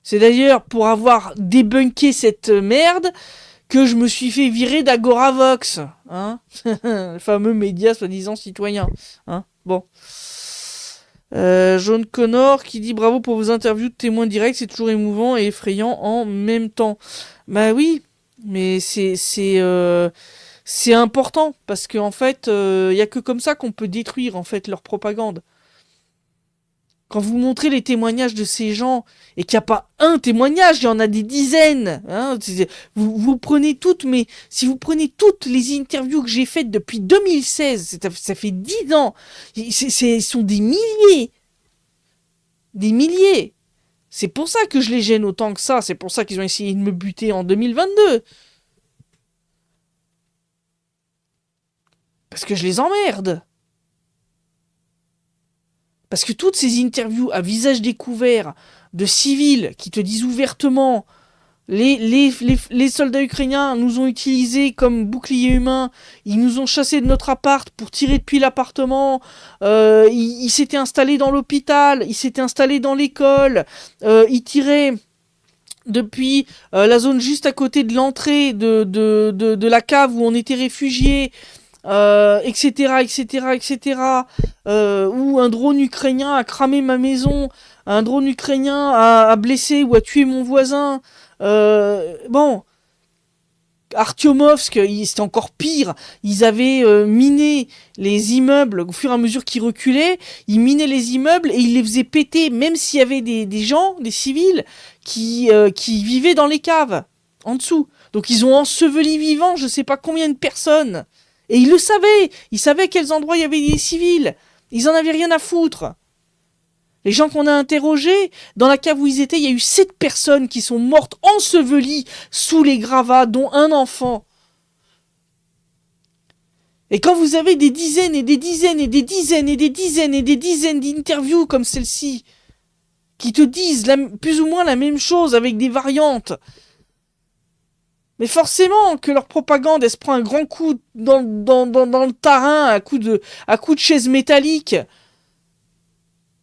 C'est d'ailleurs pour avoir débunké cette merde que je me suis fait virer d'Agoravox, hein. Le fameux média soi-disant citoyen, hein. Bon. Jaune Connor qui dit: bravo pour vos interviews de témoins directs, c'est toujours émouvant et effrayant en même temps. Bah oui, mais c'est important parce qu'en fait, il y a que comme ça qu'on peut détruire en fait leur propagande. Quand vous montrez les témoignages de ces gens et qu'il n'y a pas un témoignage, il y en a des dizaines. Hein, vous prenez toutes, mais si vous prenez toutes les interviews que j'ai faites depuis 2016, ça fait 10 ans, ce sont des milliers. Des milliers. C'est pour ça que je les gêne autant que ça. C'est pour ça qu'ils ont essayé de me buter en 2022. Parce que je les emmerde. Parce que toutes ces interviews à visage découvert de civils qui te disent ouvertement: les soldats ukrainiens nous ont utilisés comme bouclier humain, ils nous ont chassés de notre appart pour tirer depuis l'appartement, ils s'étaient installés dans l'hôpital, ils s'étaient installés dans l'école, ils tiraient depuis la zone juste à côté de l'entrée de la cave où on était réfugiés, etc., etc., etc., où un drone ukrainien a cramé ma maison, un drone ukrainien a blessé ou a tué mon voisin. Bon, Artyomovsk, c'était encore pire. Ils avaient miné les immeubles au fur et à mesure qu'ils reculaient. Ils minaient les immeubles et ils les faisaient péter, même s'il y avait des gens, des civils, qui vivaient dans les caves, en dessous. Donc ils ont enseveli vivant je sais pas combien de personnes. Et ils le savaient. Ils savaient à quels endroits il y avait des civils. Ils en avaient rien à foutre. Les gens qu'on a interrogés, dans la cave où ils étaient, il y a eu 7 personnes qui sont mortes ensevelies sous les gravats, dont un enfant. Et quand vous avez des dizaines et des dizaines et des dizaines et des dizaines et des dizaines d'interviews comme celle-ci, qui te disent plus ou moins la même chose avec des variantes, mais forcément que leur propagande, elle se prend un grand coup dans le tarin, à coup de chaise métallique.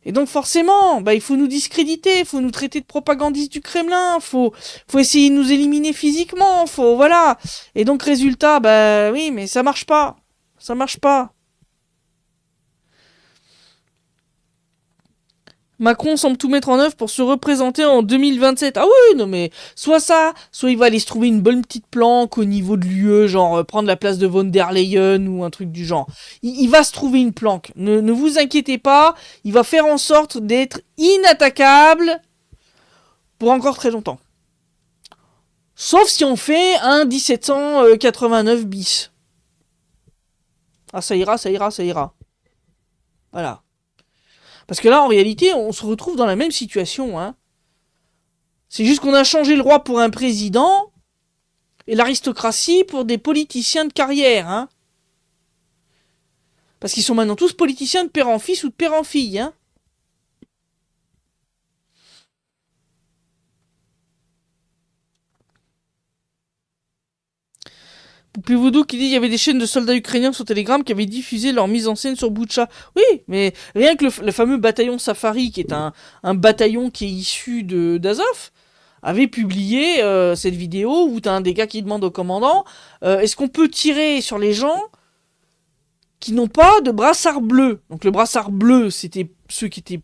Et donc forcément, bah, il faut nous discréditer, il faut nous traiter de propagandistes du Kremlin, faut essayer de nous éliminer physiquement, voilà. Et donc résultat, bah oui, mais ça marche pas. Ça marche pas. Macron semble tout mettre en œuvre pour se représenter en 2027. Ah oui, non mais, soit ça, soit il va aller se trouver une bonne petite planque au niveau de l'UE, genre prendre la place de von der Leyen ou un truc du genre. Il va se trouver une planque. Ne vous inquiétez pas, il va faire en sorte d'être inattaquable pour encore très longtemps. Sauf si on fait un 1789 bis. Ah ça ira, ça ira, ça ira. Voilà. Parce que là, en réalité, on se retrouve dans la même situation, hein. C'est juste qu'on a changé le roi pour un président et l'aristocratie pour des politiciens de carrière, hein. Parce qu'ils sont maintenant tous politiciens de père en fils ou de père en fille, hein. Poupée Voodoo qui dit qu'il y avait des chaînes de soldats ukrainiens sur Telegram qui avaient diffusé leur mise en scène sur Butcha. Oui, mais rien que le fameux bataillon Safari, qui est un bataillon qui est issu d'Azov, avait publié cette vidéo où t'as un des gars qui demande au commandant est-ce qu'on peut tirer sur les gens qui n'ont pas de brassard bleu. Donc le brassard bleu, c'était ceux qui étaient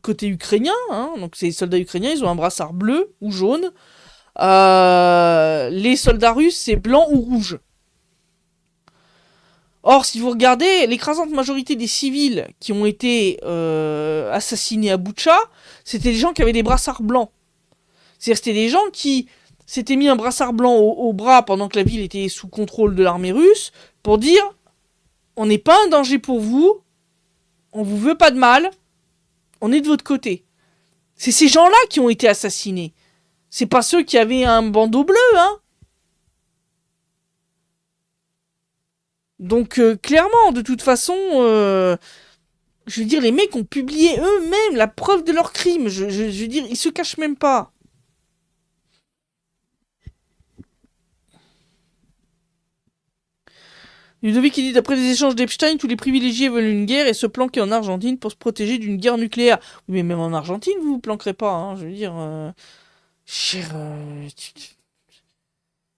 côté ukrainien, hein, donc ces soldats ukrainiens, ils ont un brassard bleu ou jaune. Les soldats russes, c'est blanc ou rouge. Or, si vous regardez, l'écrasante majorité des civils qui ont été assassinés à Boutcha, c'était des gens qui avaient des brassards blancs. C'est-à-dire c'était des gens qui s'étaient mis un brassard blanc au bras pendant que la ville était sous contrôle de l'armée russe pour dire on n'est pas un danger pour vous, on vous veut pas de mal, on est de votre côté. C'est ces gens-là qui ont été assassinés. C'est pas ceux qui avaient un bandeau bleu, hein. Donc clairement, de toute façon, je veux dire, les mecs ont publié eux-mêmes la preuve de leur crime. Je veux dire, ils se cachent même pas. Ludovic qui dit d'après les échanges d'Epstein, tous les privilégiés veulent une guerre et se planquer en Argentine pour se protéger d'une guerre nucléaire. Oui, mais même en Argentine, vous vous planquerez pas, hein, je veux dire. Cher,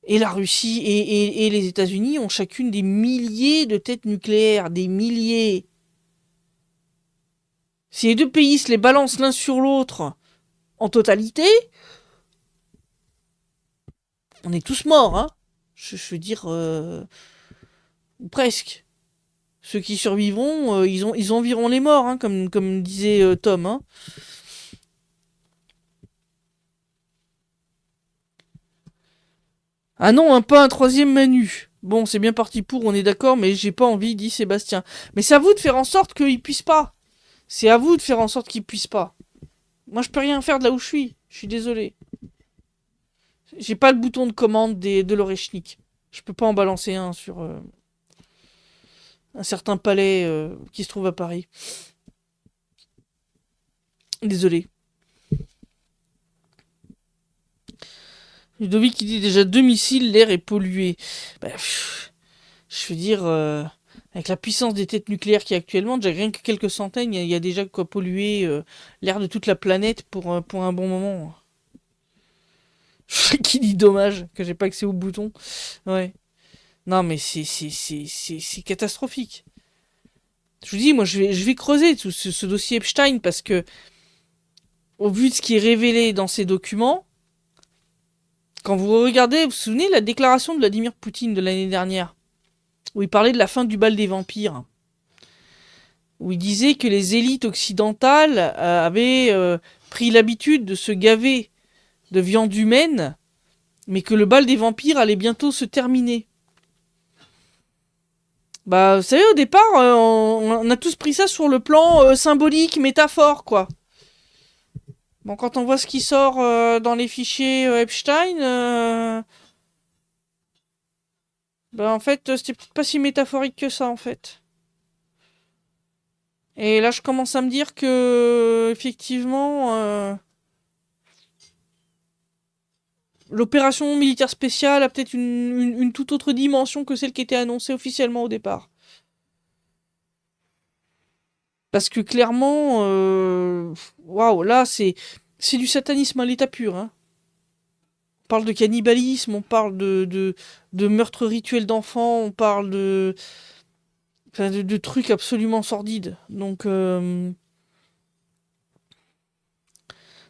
et la Russie et les États-Unis ont chacune des milliers de têtes nucléaires, des milliers. Si les deux pays se les balancent l'un sur l'autre en totalité, on est tous morts, hein. Je veux dire, presque. Ceux qui survivront, ils environt les morts, hein, comme disait Tom. Hein. Ah non, pas un troisième Manu. Bon, c'est bien parti pour, on est d'accord, mais j'ai pas envie, dit Sébastien. Mais c'est à vous de faire en sorte qu'il puisse pas. C'est à vous de faire en sorte qu'il puisse pas. Moi, je peux rien faire de là où je suis. Je suis désolé. J'ai pas le bouton de commande de l'Orechnik. Je peux pas en balancer un sur un certain palais qui se trouve à Paris. Désolé. Ludovic qui dit déjà 2 missiles, l'air est pollué. Bah, je veux dire, avec la puissance des têtes nucléaires qu'il y a actuellement, déjà rien que quelques centaines, il y a déjà quoi polluer l'air de toute la planète pour un bon moment. Qui dit dommage que j'ai pas accès au bouton. Ouais. Non mais c'est catastrophique. Je vous dis, moi je vais creuser tout ce dossier Epstein parce que au vu de ce qui est révélé dans ces documents, quand vous regardez, vous vous souvenez de la déclaration de Vladimir Poutine de l'année dernière, où il parlait de la fin du bal des vampires, où il disait que les élites occidentales avaient pris l'habitude de se gaver de viande humaine, mais que le bal des vampires allait bientôt se terminer. Bah, vous savez, au départ, on a tous pris ça sur le plan symbolique, métaphore, quoi. Bon, quand on voit ce qui sort dans les fichiers Epstein, bah en fait, c'était peut-être pas si métaphorique que ça, en fait. Et là, je commence à me dire que, effectivement, l'opération militaire spéciale a peut-être une toute autre dimension que celle qui était annoncée officiellement au départ. Parce que clairement, waouh, là, c'est du satanisme à l'état pur. Hein. On parle de cannibalisme, on parle de meurtre rituel d'enfants, on parle enfin, de trucs absolument sordides. Donc,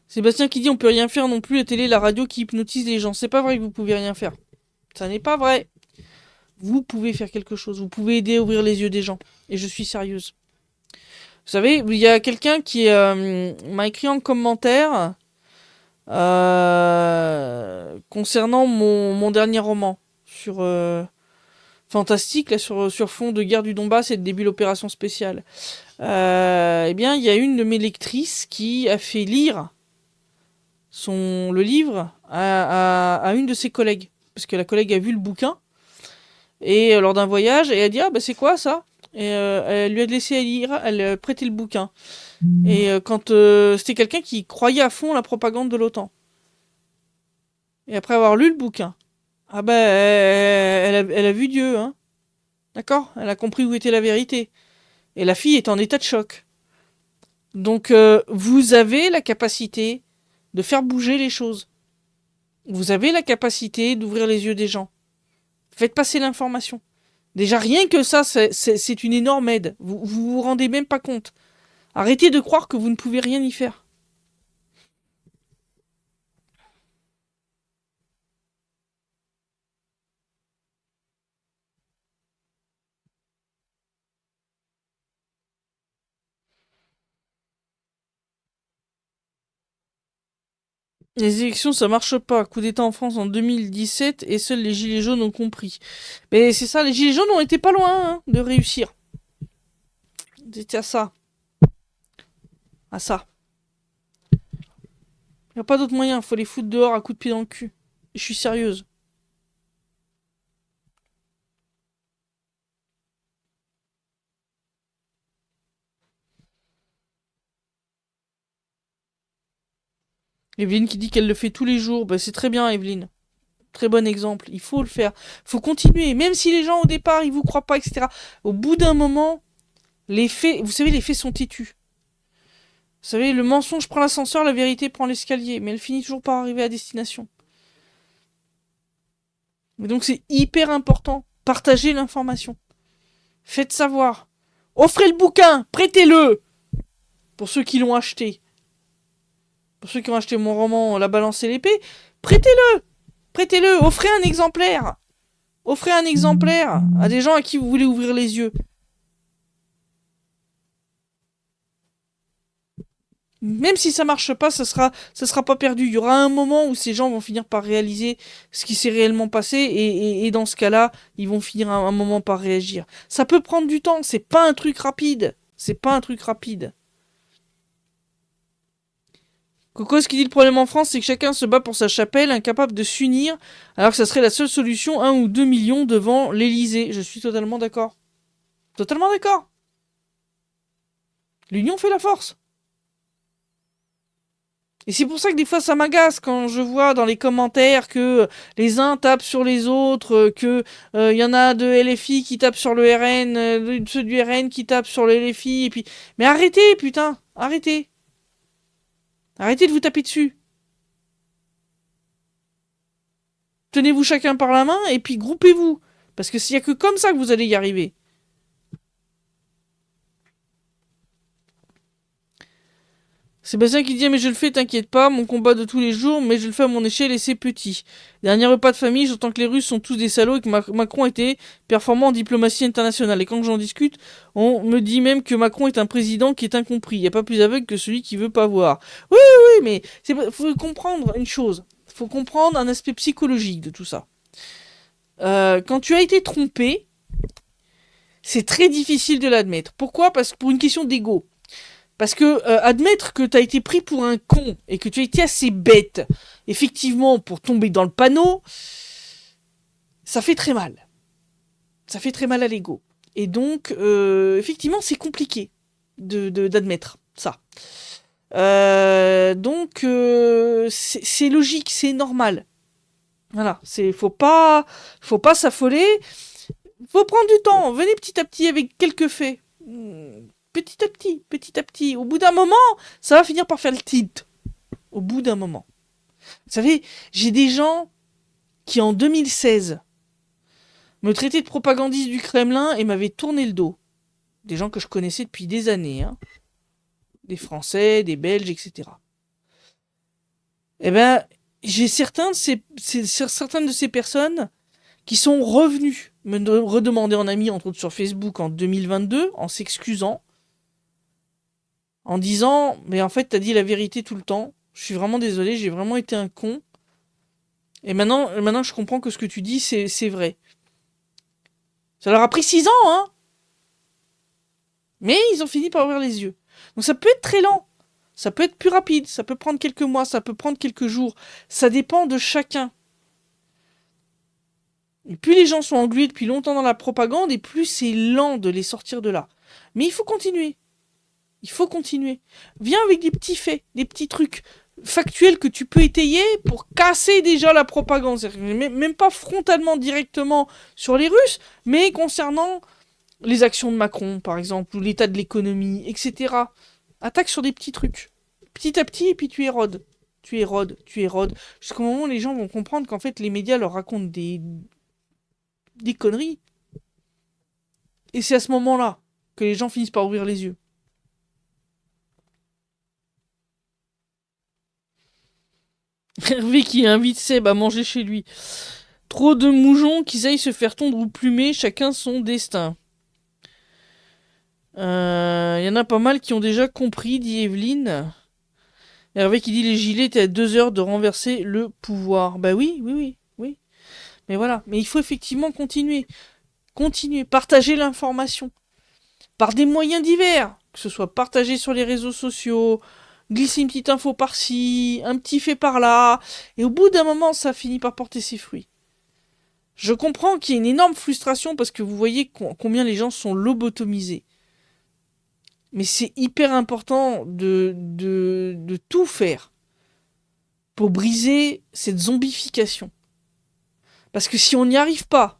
Sébastien qui dit on peut rien faire non plus, la télé, la radio qui hypnotise les gens. C'est pas vrai que vous pouvez rien faire. Ça n'est pas vrai. Vous pouvez faire quelque chose. Vous pouvez aider à ouvrir les yeux des gens. Et je suis sérieuse. Vous savez, il y a quelqu'un qui m'a écrit en commentaire concernant mon dernier roman sur fantastique, là, sur fond de guerre du Donbass et de début de l'opération spéciale. Eh bien, il y a une de mes lectrices qui a fait lire le livre à une de ses collègues. Parce que la collègue a vu le bouquin et lors d'un voyage, et elle a dit ah bah c'est quoi ça? Et elle lui a laissé lire, elle a prêté le bouquin. Et quand c'était quelqu'un qui croyait à fond la propagande de l'OTAN. Et après avoir lu le bouquin, ah bah elle a vu Dieu, hein. D'accord? Elle a compris où était la vérité. Et la fille est en état de choc. Donc vous avez la capacité de faire bouger les choses. Vous avez la capacité d'ouvrir les yeux des gens. Faites passer l'information. Déjà, rien que ça, c'est une énorme aide. Vous rendez même pas compte. Arrêtez de croire que vous ne pouvez rien y faire. Les élections, ça marche pas. Coup d'État en France en 2017 et seuls les Gilets jaunes ont compris. Mais c'est ça, les Gilets jaunes ont été pas loin hein, de réussir. C'était à ça. À ça. Y a pas d'autre moyen, faut les foutre dehors à coups de pied dans le cul. Je suis sérieuse. Evelyne qui dit qu'elle le fait tous les jours. Bah, c'est très bien, Evelyne. Très bon exemple. Il faut le faire. Faut continuer. Même si les gens, au départ, ils vous croient pas, etc. Au bout d'un moment, les faits, vous savez, les faits sont têtus. Vous savez, le mensonge prend l'ascenseur, la vérité prend l'escalier. Mais elle finit toujours par arriver à destination. Et donc, c'est hyper important. Partagez l'information. Faites savoir. Offrez le bouquin. Prêtez-le. Pour ceux qui l'ont acheté. Pour ceux qui ont acheté mon roman La Balance et l'épée. Prêtez-le. Prêtez-le. Offrez un exemplaire. Offrez un exemplaire à des gens à qui vous voulez ouvrir les yeux. Même si ça marche pas, ça sera pas perdu. Il y aura un moment où ces gens vont finir par réaliser ce qui s'est réellement passé et dans ce cas-là, ils vont finir un moment par réagir. Ça peut prendre du temps, c'est pas un truc rapide. C'est pas un truc rapide. Coco, ce qui dit le problème en France, c'est que chacun se bat pour sa chapelle, incapable de s'unir, alors que ça serait la seule solution, 1 ou 2 millions devant l'Elysée. Je suis totalement d'accord. Totalement d'accord. L'union fait la force. Et c'est pour ça que des fois ça m'agace quand je vois dans les commentaires que les uns tapent sur les autres, que y en a de LFI qui tapent sur le RN, ceux du RN qui tapent sur le LFI, et puis... Mais arrêtez, putain, arrêtez. Arrêtez de vous taper dessus. Tenez-vous chacun par la main et puis groupez-vous. Parce que s'il y a que comme ça que vous allez y arriver. Sébastien qui dit mais je le fais, t'inquiète pas, mon combat de tous les jours, mais je le fais à mon échelle et c'est petit. Dernier repas de famille, j'entends que les Russes sont tous des salauds et que Macron était performant en diplomatie internationale. Et quand j'en discute, on me dit même que Macron est un président qui est incompris. Il n'y a pas plus aveugle que celui qui veut pas voir. Oui, oui, mais faut comprendre une chose. Faut comprendre un aspect psychologique de tout ça. Quand tu as été trompé, c'est très difficile de l'admettre. Pourquoi? Parce que pour une question d'ego. Parce que admettre que t'as été pris pour un con et que tu as été assez bête, effectivement, pour tomber dans le panneau, ça fait très mal. Ça fait très mal à l'ego. Et donc, effectivement, c'est compliqué d'admettre ça. Donc, c'est logique, c'est normal. Voilà, faut pas s'affoler. Faut prendre du temps. Venez petit à petit avec quelques faits. Petit à petit, petit à petit. Au bout d'un moment, ça va finir par faire le tilt. Au bout d'un moment. Vous savez, j'ai des gens qui, en 2016, me traitaient de propagandiste du Kremlin et m'avaient tourné le dos. Des gens que je connaissais depuis des années. Hein. Des Français, des Belges, etc. Eh ben, j'ai certaines de ces personnes qui sont revenus redemander en ami, entre autres sur Facebook en 2022, en s'excusant, en disant, mais en fait, t'as dit la vérité tout le temps. Je suis vraiment désolé, j'ai vraiment été un con. Et maintenant, je comprends que ce que tu dis, c'est vrai. Ça leur a pris 6 ans, hein. Mais ils ont fini par ouvrir les yeux. Donc ça peut être très lent. Ça peut être plus rapide. Ça peut prendre quelques mois. Ça peut prendre quelques jours. Ça dépend de chacun. Et plus les gens sont englués depuis longtemps dans la propagande, et plus c'est lent de les sortir de là. Mais il faut continuer. Il faut continuer. Viens avec des petits faits, des petits trucs factuels que tu peux étayer pour casser déjà la propagande. Même pas frontalement, directement sur les Russes, mais concernant les actions de Macron, par exemple, ou l'état de l'économie, etc. Attaque sur des petits trucs. Petit à petit, et puis tu érodes. Tu érodes, tu érodes. Jusqu'au moment où les gens vont comprendre qu'en fait, les médias leur racontent des conneries. Et c'est à ce moment-là que les gens finissent par ouvrir les yeux. Hervé qui invite Seb à manger chez lui. Trop de moujons qui aillent se faire tondre ou plumer, chacun son destin. Y en a pas mal qui ont déjà compris, dit Evelyne. Hervé qui dit les gilets étaient à 2 heures de renverser le pouvoir. Bah oui, oui, oui, oui. Mais voilà, mais il faut effectivement continuer. Continuer, partager l'information. Par des moyens divers. Que ce soit partagé sur les réseaux sociaux, glisser une petite info par-ci, un petit fait par-là. Et au bout d'un moment, ça finit par porter ses fruits. Je comprends qu'il y a une énorme frustration parce que vous voyez combien les gens sont lobotomisés. Mais c'est hyper important de tout faire pour briser cette zombification. Parce que si on n'y arrive pas,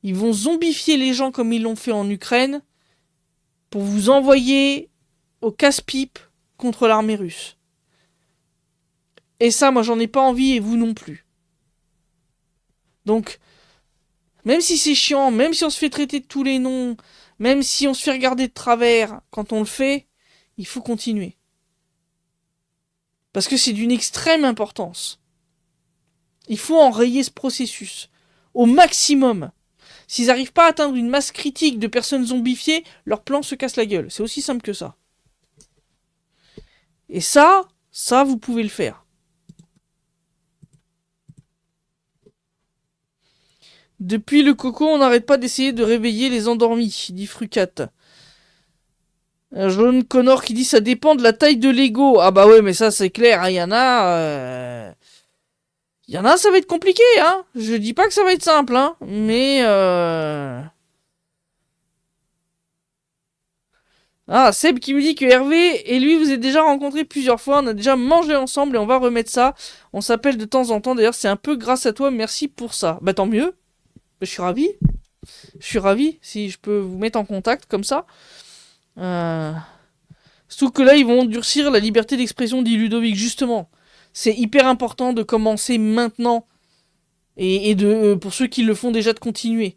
ils vont zombifier les gens comme ils l'ont fait en Ukraine pour vous envoyer au casse-pipe contre l'armée russe. Et ça, moi, j'en ai pas envie et vous non plus. Donc, même si c'est chiant, même si on se fait traiter de tous les noms, même si on se fait regarder de travers quand on le fait, il faut continuer. Parce que c'est d'une extrême importance. Il faut enrayer ce processus au maximum. S'ils n'arrivent pas à atteindre une masse critique de personnes zombifiées, leur plan se casse la gueule. C'est aussi simple que ça. Et ça, vous pouvez le faire. Depuis le coco, on n'arrête pas d'essayer de réveiller les endormis, dit Frucat. Jaune Connor qui dit ça dépend de la taille de l'ego. Ah bah ouais, mais ça c'est clair, il y en a... Il y en a, ça va être compliqué, hein. Je dis pas que ça va être simple, hein. Mais... Ah, Seb qui me dit que Hervé et lui, vous êtes déjà rencontrés plusieurs fois. On a déjà mangé ensemble et on va remettre ça. On s'appelle de temps en temps. D'ailleurs, c'est un peu grâce à toi. Merci pour ça. Bah tant mieux. Je suis ravi. Je suis ravi si je peux vous mettre en contact comme ça. Surtout que là, ils vont durcir la liberté d'expression, dit Ludovic. Justement, c'est hyper important de commencer maintenant. Et de, pour ceux qui le font déjà, de continuer.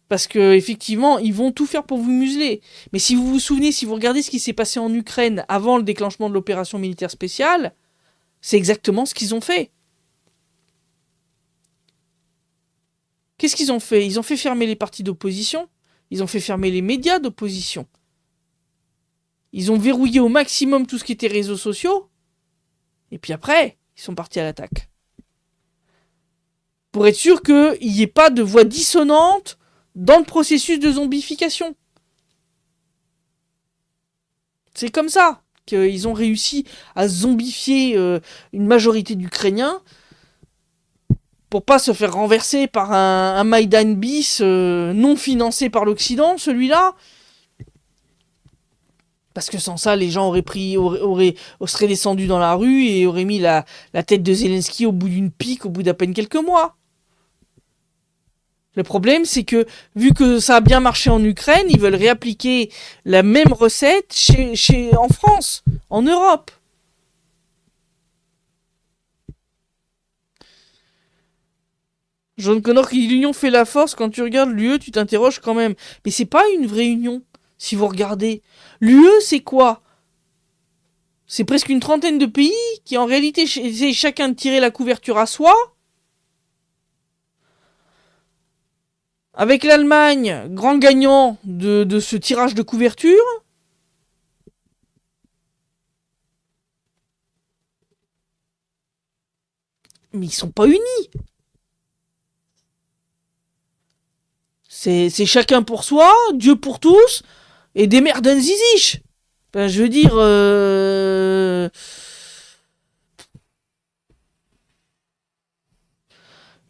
Parce que effectivement, ils vont tout faire pour vous museler. Mais si vous vous souvenez, si vous regardez ce qui s'est passé en Ukraine avant le déclenchement de l'opération militaire spéciale, c'est exactement ce qu'ils ont fait. Qu'est-ce qu'ils ont fait? Ils ont fait fermer les partis d'opposition, ils ont fait fermer les médias d'opposition. Ils ont verrouillé au maximum tout ce qui était réseaux sociaux. Et puis après, ils sont partis à l'attaque. Pour être sûr qu'il n'y ait pas de voix dissonante dans le processus de zombification. C'est comme ça qu'ils ont réussi à zombifier une majorité d'Ukrainiens pour pas se faire renverser par un Maïdan bis non financé par l'Occident, celui-là. Parce que sans ça, les gens seraient descendus dans la rue et auraient mis la tête de Zelensky au bout d'une pique au bout d'à peine quelques mois. Le problème, c'est que, vu que ça a bien marché en Ukraine, ils veulent réappliquer la même recette en France, en Europe. John Connor qui dit l'union fait la force. Quand tu regardes l'UE, tu t'interroges quand même. Mais c'est pas une vraie union, si vous regardez. L'UE, c'est quoi? C'est presque une trentaine de pays qui, en réalité, essaient chacun de tirer la couverture à soi. Avec l'Allemagne, grand gagnant de ce tirage de couverture. Mais ils sont pas unis. C'est chacun pour soi, Dieu pour tous, et des merden ziziches. Ben, je veux dire...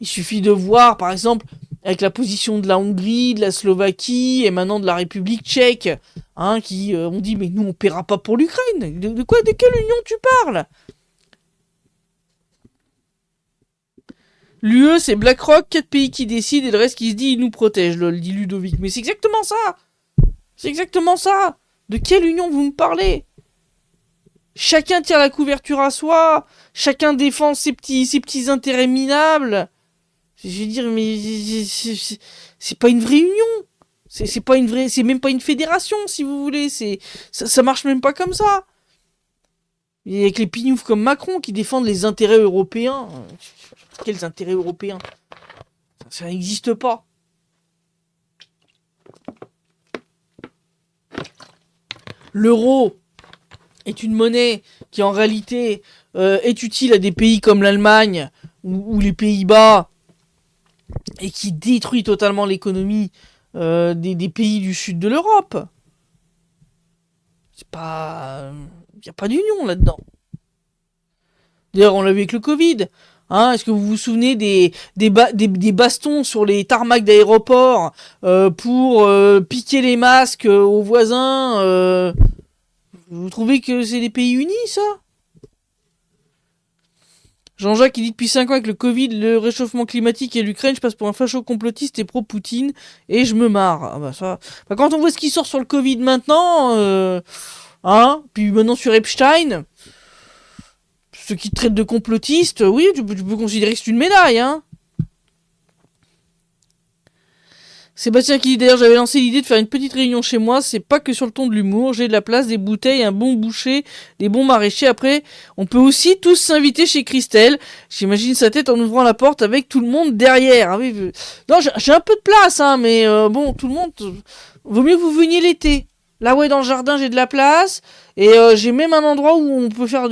Il suffit de voir, par exemple, avec la position de la Hongrie, de la Slovaquie, et maintenant de la République tchèque, hein, qui ont dit, mais nous, on paiera pas pour l'Ukraine. De quoi, de quelle union tu parles? L'UE, c'est BlackRock, 4 pays qui décident, et le reste qui se dit, ils nous protègent, lol, dit Ludovic. Mais c'est exactement ça. C'est exactement ça. De quelle union vous me parlez? Chacun tire la couverture à soi, chacun défend ses petits intérêts minables. Je veux dire, mais c'est pas une vraie union. C'est pas une vraie, c'est même pas une fédération, si vous voulez. Ça marche même pas comme ça. Et avec les pignoufs comme Macron qui défendent les intérêts européens. Quels intérêts européens? Ça n'existe pas. L'euro est une monnaie qui en réalité est utile à des pays comme l'Allemagne ou les Pays-Bas et qui détruit totalement l'économie des pays du sud de l'Europe. C'est pas... Il n'y a pas d'union là-dedans. D'ailleurs, on l'a vu avec le Covid. Hein, est-ce que vous vous souvenez des bastons sur les tarmacs d'aéroports pour piquer les masques aux voisins Vous trouvez que c'est des pays unis, ça? Jean-Jacques, il dit depuis 5 ans avec le Covid, le réchauffement climatique et l'Ukraine, je passe pour un facho complotiste et pro-Poutine, et je me marre. Ah bah ça... Bah quand on voit ce qui sort sur le Covid maintenant, hein, puis maintenant sur Epstein, ceux qui te traitent de complotiste, oui, tu peux considérer que c'est une médaille, hein. Sébastien qui dit d'ailleurs, j'avais lancé l'idée de faire une petite réunion chez moi, c'est pas que sur le ton de l'humour, j'ai de la place, des bouteilles, un bon boucher, des bons maraîchers, après, on peut aussi tous s'inviter chez Christelle, j'imagine sa tête en ouvrant la porte avec tout le monde derrière, ah oui, non, j'ai un peu de place, hein, mais bon, tout le monde, vaut mieux que vous veniez l'été, là ouais, dans le jardin j'ai de la place, et j'ai même un endroit où on peut faire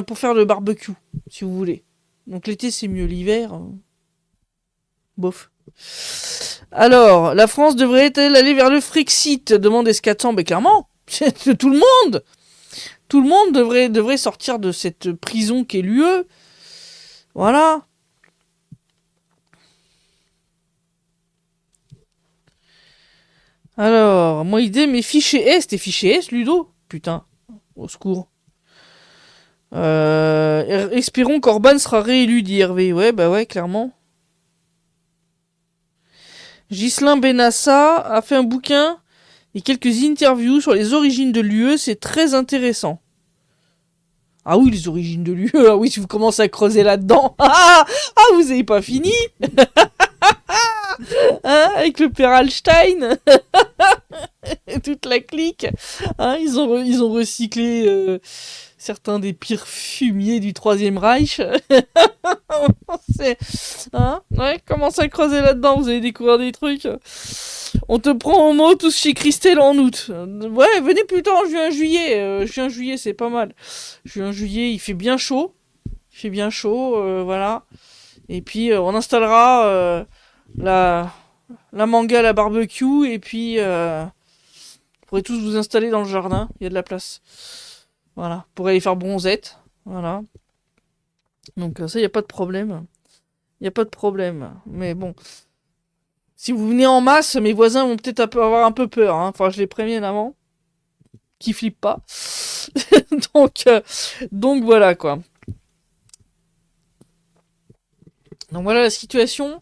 pour faire le barbecue, si vous voulez, donc l'été c'est mieux, l'hiver, bof. Alors, la France devrait-elle aller vers le Frexit? Demande Escatsan. Mais clairement, tout le monde, tout le monde devrait sortir de cette prison qu'est l'UE. Voilà. Alors, moi idée, mais fichier S, t'es fichier S, Ludo? Putain, au secours. Espérons qu'Orban sera réélu, dit Hervé. Ouais, bah ouais, clairement. Ghislain Benassa a fait un bouquin et quelques interviews sur les origines de l'UE, c'est très intéressant. Ah oui, les origines de l'UE, ah oui, si vous commencez à creuser là-dedans. Vous avez pas fini. Hein, avec le père Hallstein et toute la clique. Hein, ils ont recyclé certains des pires fumiers du Troisième Reich. Hein, ouais, commencez à creuser là-dedans, vous allez découvrir des trucs. On te prend au mot tous chez Christelle en août. Ouais, venez plutôt en juin-juillet. Juin-juillet, c'est pas mal. Juin-juillet, il fait bien chaud. Il fait bien chaud, voilà. Et puis, on installera la manga à la barbecue. Et puis, vous pourrez tous vous installer dans le jardin. Il y a de la place. Voilà. Pour aller faire bronzette. Voilà. Donc, ça, il n'y a pas de problème. Il n'y a pas de problème. Mais bon. Si vous venez en masse, mes voisins vont peut-être avoir un peu peur. Hein. Enfin, je les préviens avant. Qui flippent pas. donc voilà, quoi. Donc voilà la situation.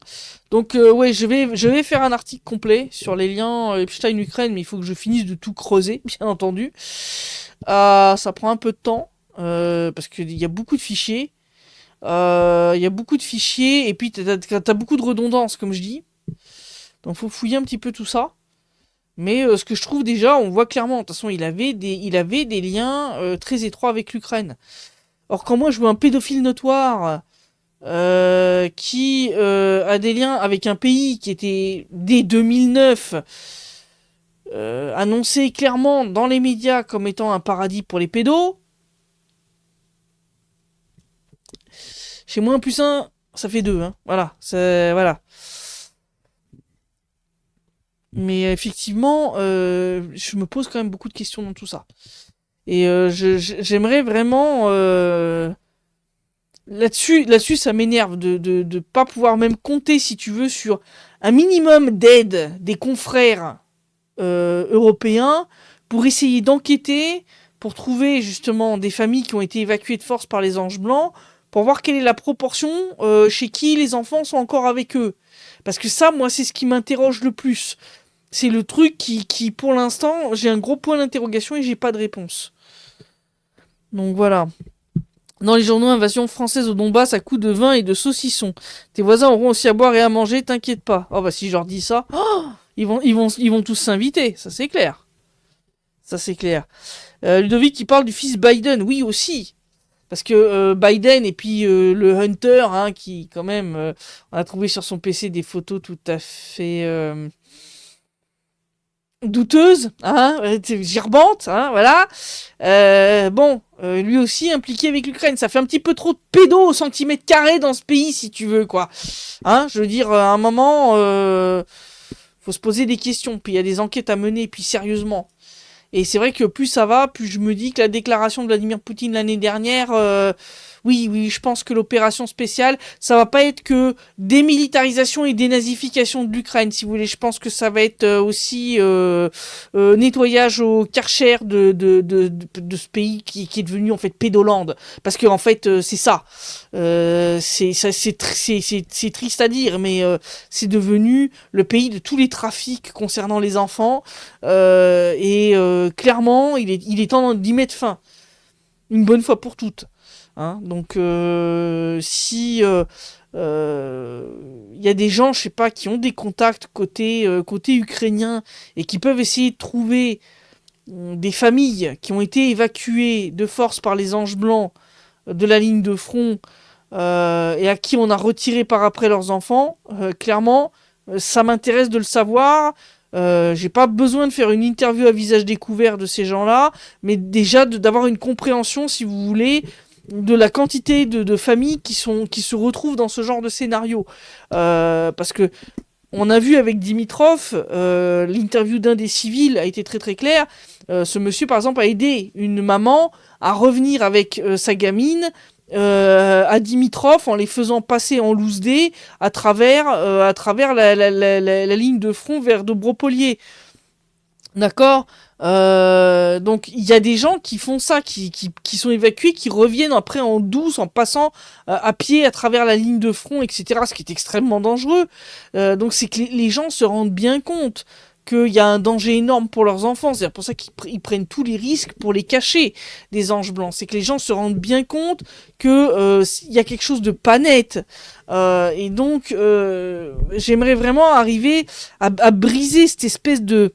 Donc ouais, je vais faire un article complet sur les liens Epstein-Ukraine, mais il faut que je finisse de tout creuser, bien entendu. Ça prend un peu de temps, parce qu'il y a beaucoup de fichiers. Et puis t'as beaucoup de redondance, comme je dis. Donc faut fouiller un petit peu tout ça. Mais ce que je trouve déjà, on voit clairement, de toute façon, il avait des liens très étroits avec l'Ukraine. Or, quand moi je vois un pédophile notoire qui a des liens avec un pays qui était, dès 2009, annoncé clairement dans les médias comme étant un paradis pour les pédos, chez moi, 1 plus 1, ça fait 2. Hein. Voilà. Voilà. Mais effectivement, je me pose quand même beaucoup de questions dans tout ça. Et j'aimerais vraiment... là-dessus, ça m'énerve de pas pouvoir même compter, si tu veux, sur un minimum d'aide des confrères européens pour essayer d'enquêter, pour trouver justement des familles qui ont été évacuées de force par les Anges Blancs, pour voir quelle est la proportion chez qui les enfants sont encore avec eux. Parce que ça, moi, c'est ce qui m'interroge le plus. C'est le truc qui, pour l'instant, j'ai un gros point d'interrogation et j'ai pas de réponse. Donc voilà. Dans les journaux, invasion française au Donbass à coups de vin et de saucisson. Tes voisins auront aussi à boire et à manger, t'inquiète pas. Oh bah si je leur dis ça, ils vont tous s'inviter, ça c'est clair. Ça c'est clair. Ludovic qui parle du fils Biden, oui aussi. Parce que Biden et puis le Hunter, hein, qui quand même, on a trouvé sur son PC des photos tout à fait douteuses, hein, gerbantes, hein, voilà. Bon, lui aussi impliqué avec l'Ukraine. Ça fait un petit peu trop de pédos au centimètre carré dans ce pays, si tu veux, quoi. Hein, je veux dire, à un moment, faut se poser des questions. Puis il y a des enquêtes à mener, puis sérieusement. Et c'est vrai que plus ça va, plus je me dis que la déclaration de Vladimir Poutine l'année dernière, oui, je pense que l'opération spéciale, ça va pas être que démilitarisation et dénazification de l'Ukraine, si vous voulez. Je pense que ça va être aussi nettoyage au Karcher de ce pays qui est devenu en fait pédoland. Parce que en fait, c'est ça. C'est triste à dire, mais c'est devenu le pays de tous les trafics concernant les enfants. Clairement, il est temps d'y mettre fin. Une bonne fois pour toutes. Hein. Donc, si y a des gens, je sais pas, qui ont des contacts côté ukrainien et qui peuvent essayer de trouver des familles qui ont été évacuées de force par les Anges Blancs de la ligne de front et à qui on a retiré par après leurs enfants, clairement, ça m'intéresse de le savoir. J'ai pas besoin de faire une interview à visage découvert de ces gens-là, mais déjà d'avoir une compréhension, si vous voulez, de la quantité de familles qui se retrouvent dans ce genre de scénario. Parce que on a vu avec Dimitrov, l'interview d'un des civils a été très très claire. Ce monsieur, par exemple, a aidé une maman à revenir avec sa gamine à Dimitrov en les faisant passer en loose day à travers la ligne de front vers Dobropolier. D'accord. Donc il y a des gens qui font ça, qui sont évacués, qui reviennent après en douce, en passant à pied à travers la ligne de front, etc. Ce qui est extrêmement dangereux. Donc c'est que les gens se rendent bien compte qu'il y a un danger énorme pour leurs enfants. C'est pour ça qu'ils prennent tous les risques pour les cacher des Anges Blancs. C'est que les gens se rendent bien compte que y a quelque chose de pas net. Et donc j'aimerais vraiment arriver à briser cette espèce de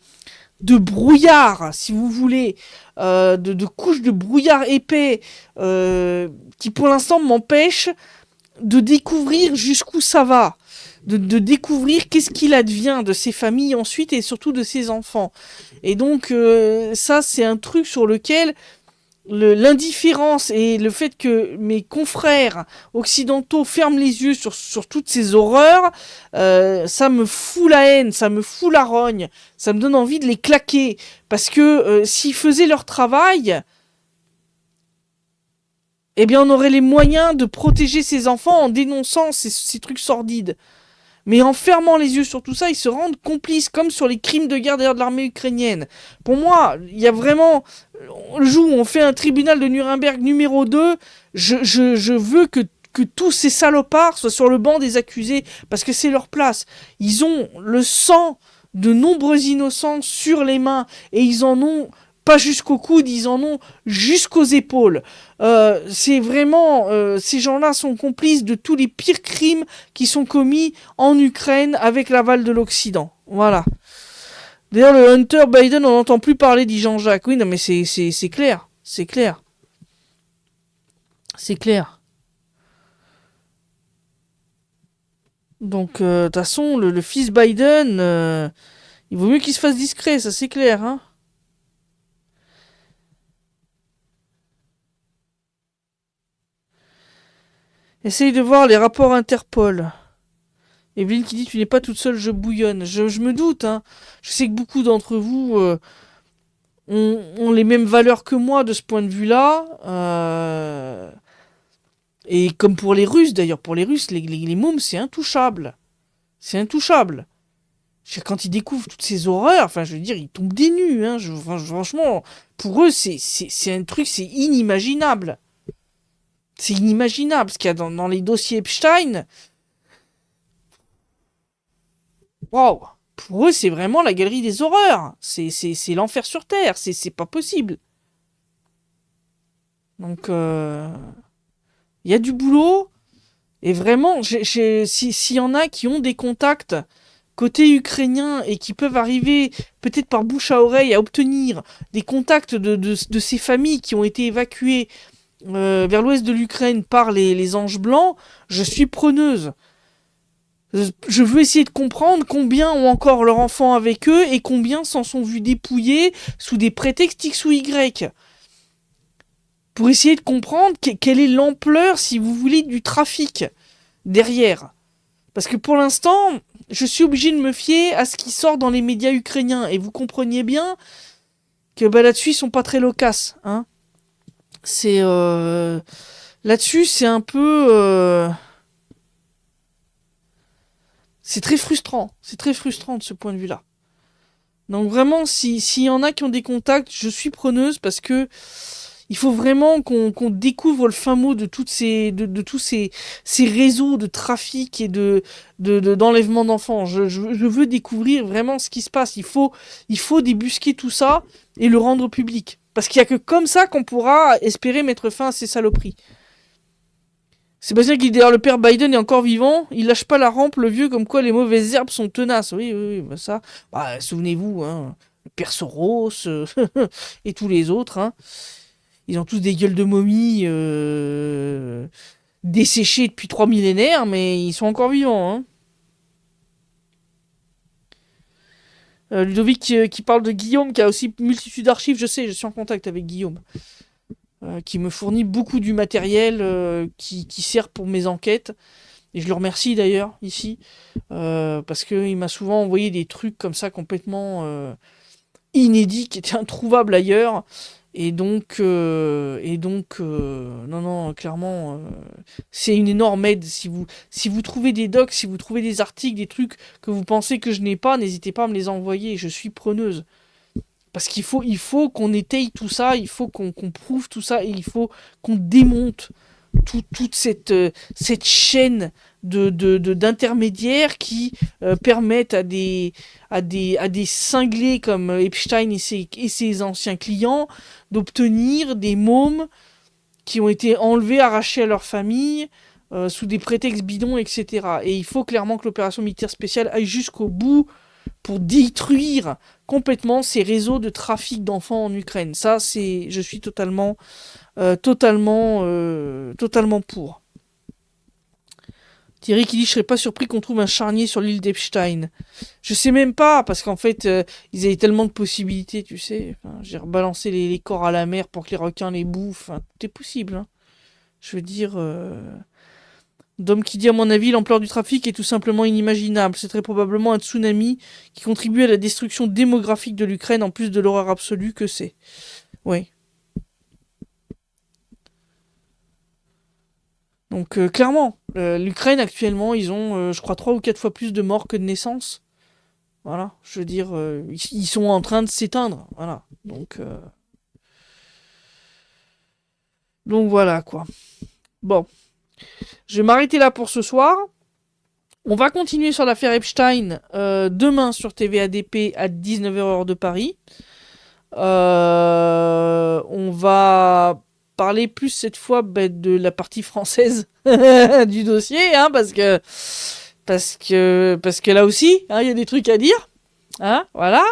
brouillard, si vous voulez, de couches de brouillard épais qui pour l'instant m'empêchent de découvrir jusqu'où ça va, de découvrir qu'est-ce qu'il advient de ces familles ensuite et surtout de ces enfants. Et donc ça c'est un truc sur lequel l'indifférence et le fait que mes confrères occidentaux ferment les yeux sur toutes ces horreurs, ça me fout la haine, ça me fout la rogne, ça me donne envie de les claquer. Parce que s'ils faisaient leur travail, eh bien on aurait les moyens de protéger ces enfants en dénonçant ces trucs sordides. Mais en fermant les yeux sur tout ça, ils se rendent complices, comme sur les crimes de guerre d'ailleurs de l'armée ukrainienne. Pour moi, il y a vraiment... Le jour où on fait un tribunal de Nuremberg numéro 2, je veux que tous ces salopards soient sur le banc des accusés, parce que c'est leur place. Ils ont le sang de nombreux innocents sur les mains, et ils en ont... pas jusqu'au coude, ils en ont jusqu'aux épaules. C'est vraiment... ces gens-là sont complices de tous les pires crimes qui sont commis en Ukraine avec l'aval de l'Occident. Voilà. D'ailleurs, le Hunter Biden, on n'entend plus parler, dit Jean-Jacques. Oui, non, mais c'est clair. C'est clair. C'est clair. Donc, de toute façon, le fils Biden, il vaut mieux qu'il se fasse discret, ça c'est clair, hein. Essaye de voir les rapports Interpol. Evelyne qui dit tu n'es pas toute seule, je bouillonne. Je me doute, hein. Je sais que beaucoup d'entre vous ont les mêmes valeurs que moi de ce point de vue-là. Et comme pour les Russes, d'ailleurs, pour les Russes, les mômes, c'est intouchable. C'est intouchable. Quand ils découvrent toutes ces horreurs, enfin, je veux dire, ils tombent des nues, hein. Franchement, pour eux, c'est un truc, c'est inimaginable. C'est inimaginable ce qu'il y a dans les dossiers Epstein. Waouh! Pour eux, c'est vraiment la galerie des horreurs. C'est l'enfer sur Terre. C'est pas possible. Donc, il y a du boulot. Et vraiment, s'il y en a qui ont des contacts côté ukrainien et qui peuvent arriver, peut-être par bouche à oreille, à obtenir des contacts de ces familles qui ont été évacuées vers l'ouest de l'Ukraine par les Anges Blancs, je suis preneuse. Je veux essayer de comprendre combien ont encore leur enfant avec eux et combien s'en sont vus dépouillés sous des prétextes X ou Y. Pour essayer de comprendre quelle est l'ampleur, si vous voulez, du trafic derrière. Parce que pour l'instant, je suis obligé de me fier à ce qui sort dans les médias ukrainiens. Et vous compreniez bien que là-dessus, ils sont pas très loquaces. Hein. C'est là-dessus, c'est un peu... C'est très frustrant. C'est très frustrant de ce point de vue-là. Donc vraiment, s'il y en a qui ont des contacts, je suis preneuse parce que il faut vraiment qu'on découvre le fin mot de tous ces réseaux de trafic et d'enlèvement d'enfants. Je veux découvrir vraiment ce qui se passe. Il faut débusquer tout ça et le rendre public. Parce qu'il n'y a que comme ça qu'on pourra espérer mettre fin à ces saloperies. Sébastien qui dit d'ailleurs le père Biden est encore vivant, il lâche pas la rampe, le vieux, comme quoi les mauvaises herbes sont tenaces. Oui, bah ça. Bah, souvenez-vous, hein, le père Soros et tous les autres, hein. Ils ont tous des gueules de momies desséchées depuis 3 millénaires, mais ils sont encore vivants. Hein. Ludovic qui parle de Guillaume, qui a aussi une multitude d'archives, je sais, je suis en contact avec Guillaume. Qui me fournit beaucoup du matériel qui sert pour mes enquêtes. Et je le remercie d'ailleurs ici, parce qu'il m'a souvent envoyé des trucs comme ça complètement inédits, qui étaient introuvables ailleurs. Et donc, non, clairement, c'est une énorme aide. Si vous trouvez des docs, si vous trouvez des articles, des trucs que vous pensez que je n'ai pas, n'hésitez pas à me les envoyer. Je suis preneuse. Parce qu'il faut qu'on étaye tout ça, il faut qu'on prouve tout ça, et il faut qu'on démonte toute cette chaîne d'intermédiaires qui permettent à des cinglés comme Epstein et ses anciens clients d'obtenir des mômes qui ont été enlevés, arrachés à leur famille, sous des prétextes bidons, etc. Et il faut clairement que l'opération militaire spéciale aille jusqu'au bout pour détruire complètement ces réseaux de trafic d'enfants en Ukraine. Ça, je suis totalement pour. Thierry qui dit je serais pas surpris qu'on trouve un charnier sur l'île d'Epstein. Je sais même pas parce qu'en fait ils avaient tellement de possibilités, tu sais. Enfin, j'ai rebalancé les corps à la mer pour que les requins les bouffent. Enfin, tout est possible. Hein. Je veux dire. Dom qui dit à mon avis l'ampleur du trafic est tout simplement inimaginable. C'est très probablement un tsunami qui contribue à la destruction démographique de l'Ukraine en plus de l'horreur absolue que c'est. Oui. Donc clairement, l'Ukraine actuellement ils ont je crois 3 ou 4 fois plus de morts que de naissances. Voilà, je veux dire ils sont en train de s'éteindre. Voilà. Donc voilà quoi. Bon. Je vais m'arrêter là pour ce soir. On va continuer sur l'affaire Epstein demain sur TVADP à 19h heure de Paris. On va parler plus cette fois de la partie française du dossier, hein, parce que là aussi, hein, y a des trucs à dire. Hein, voilà.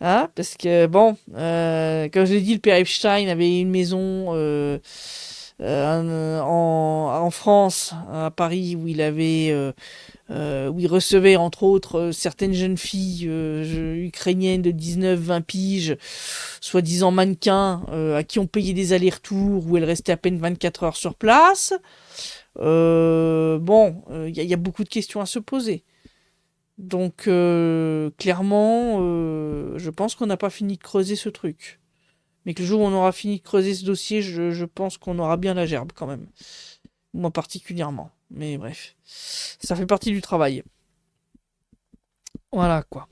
Hein, parce que, bon, comme je l'ai dit, le père Epstein avait une maison en France, à Paris, où il recevait, entre autres, certaines jeunes filles ukrainiennes de 19-20 piges, soi-disant mannequins, à qui on payait des allers-retours, où elles restaient à peine 24 heures sur place. Bon, y a beaucoup de questions à se poser. Donc, clairement, je pense qu'on n'a pas fini de creuser ce truc. Mais que le jour où on aura fini de creuser ce dossier, je pense qu'on aura bien la gerbe quand même. Moi particulièrement. Mais bref, ça fait partie du travail. Voilà quoi.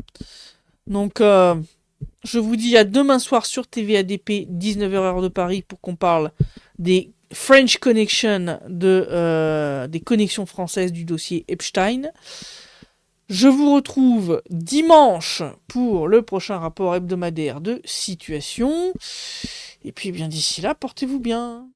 Donc, je vous dis à demain soir sur TVADP, 19h heure de Paris, pour qu'on parle des French Connection, des connexions françaises du dossier Epstein. Je vous retrouve dimanche pour le prochain rapport hebdomadaire de situation. Et puis bien d'ici là, portez-vous bien.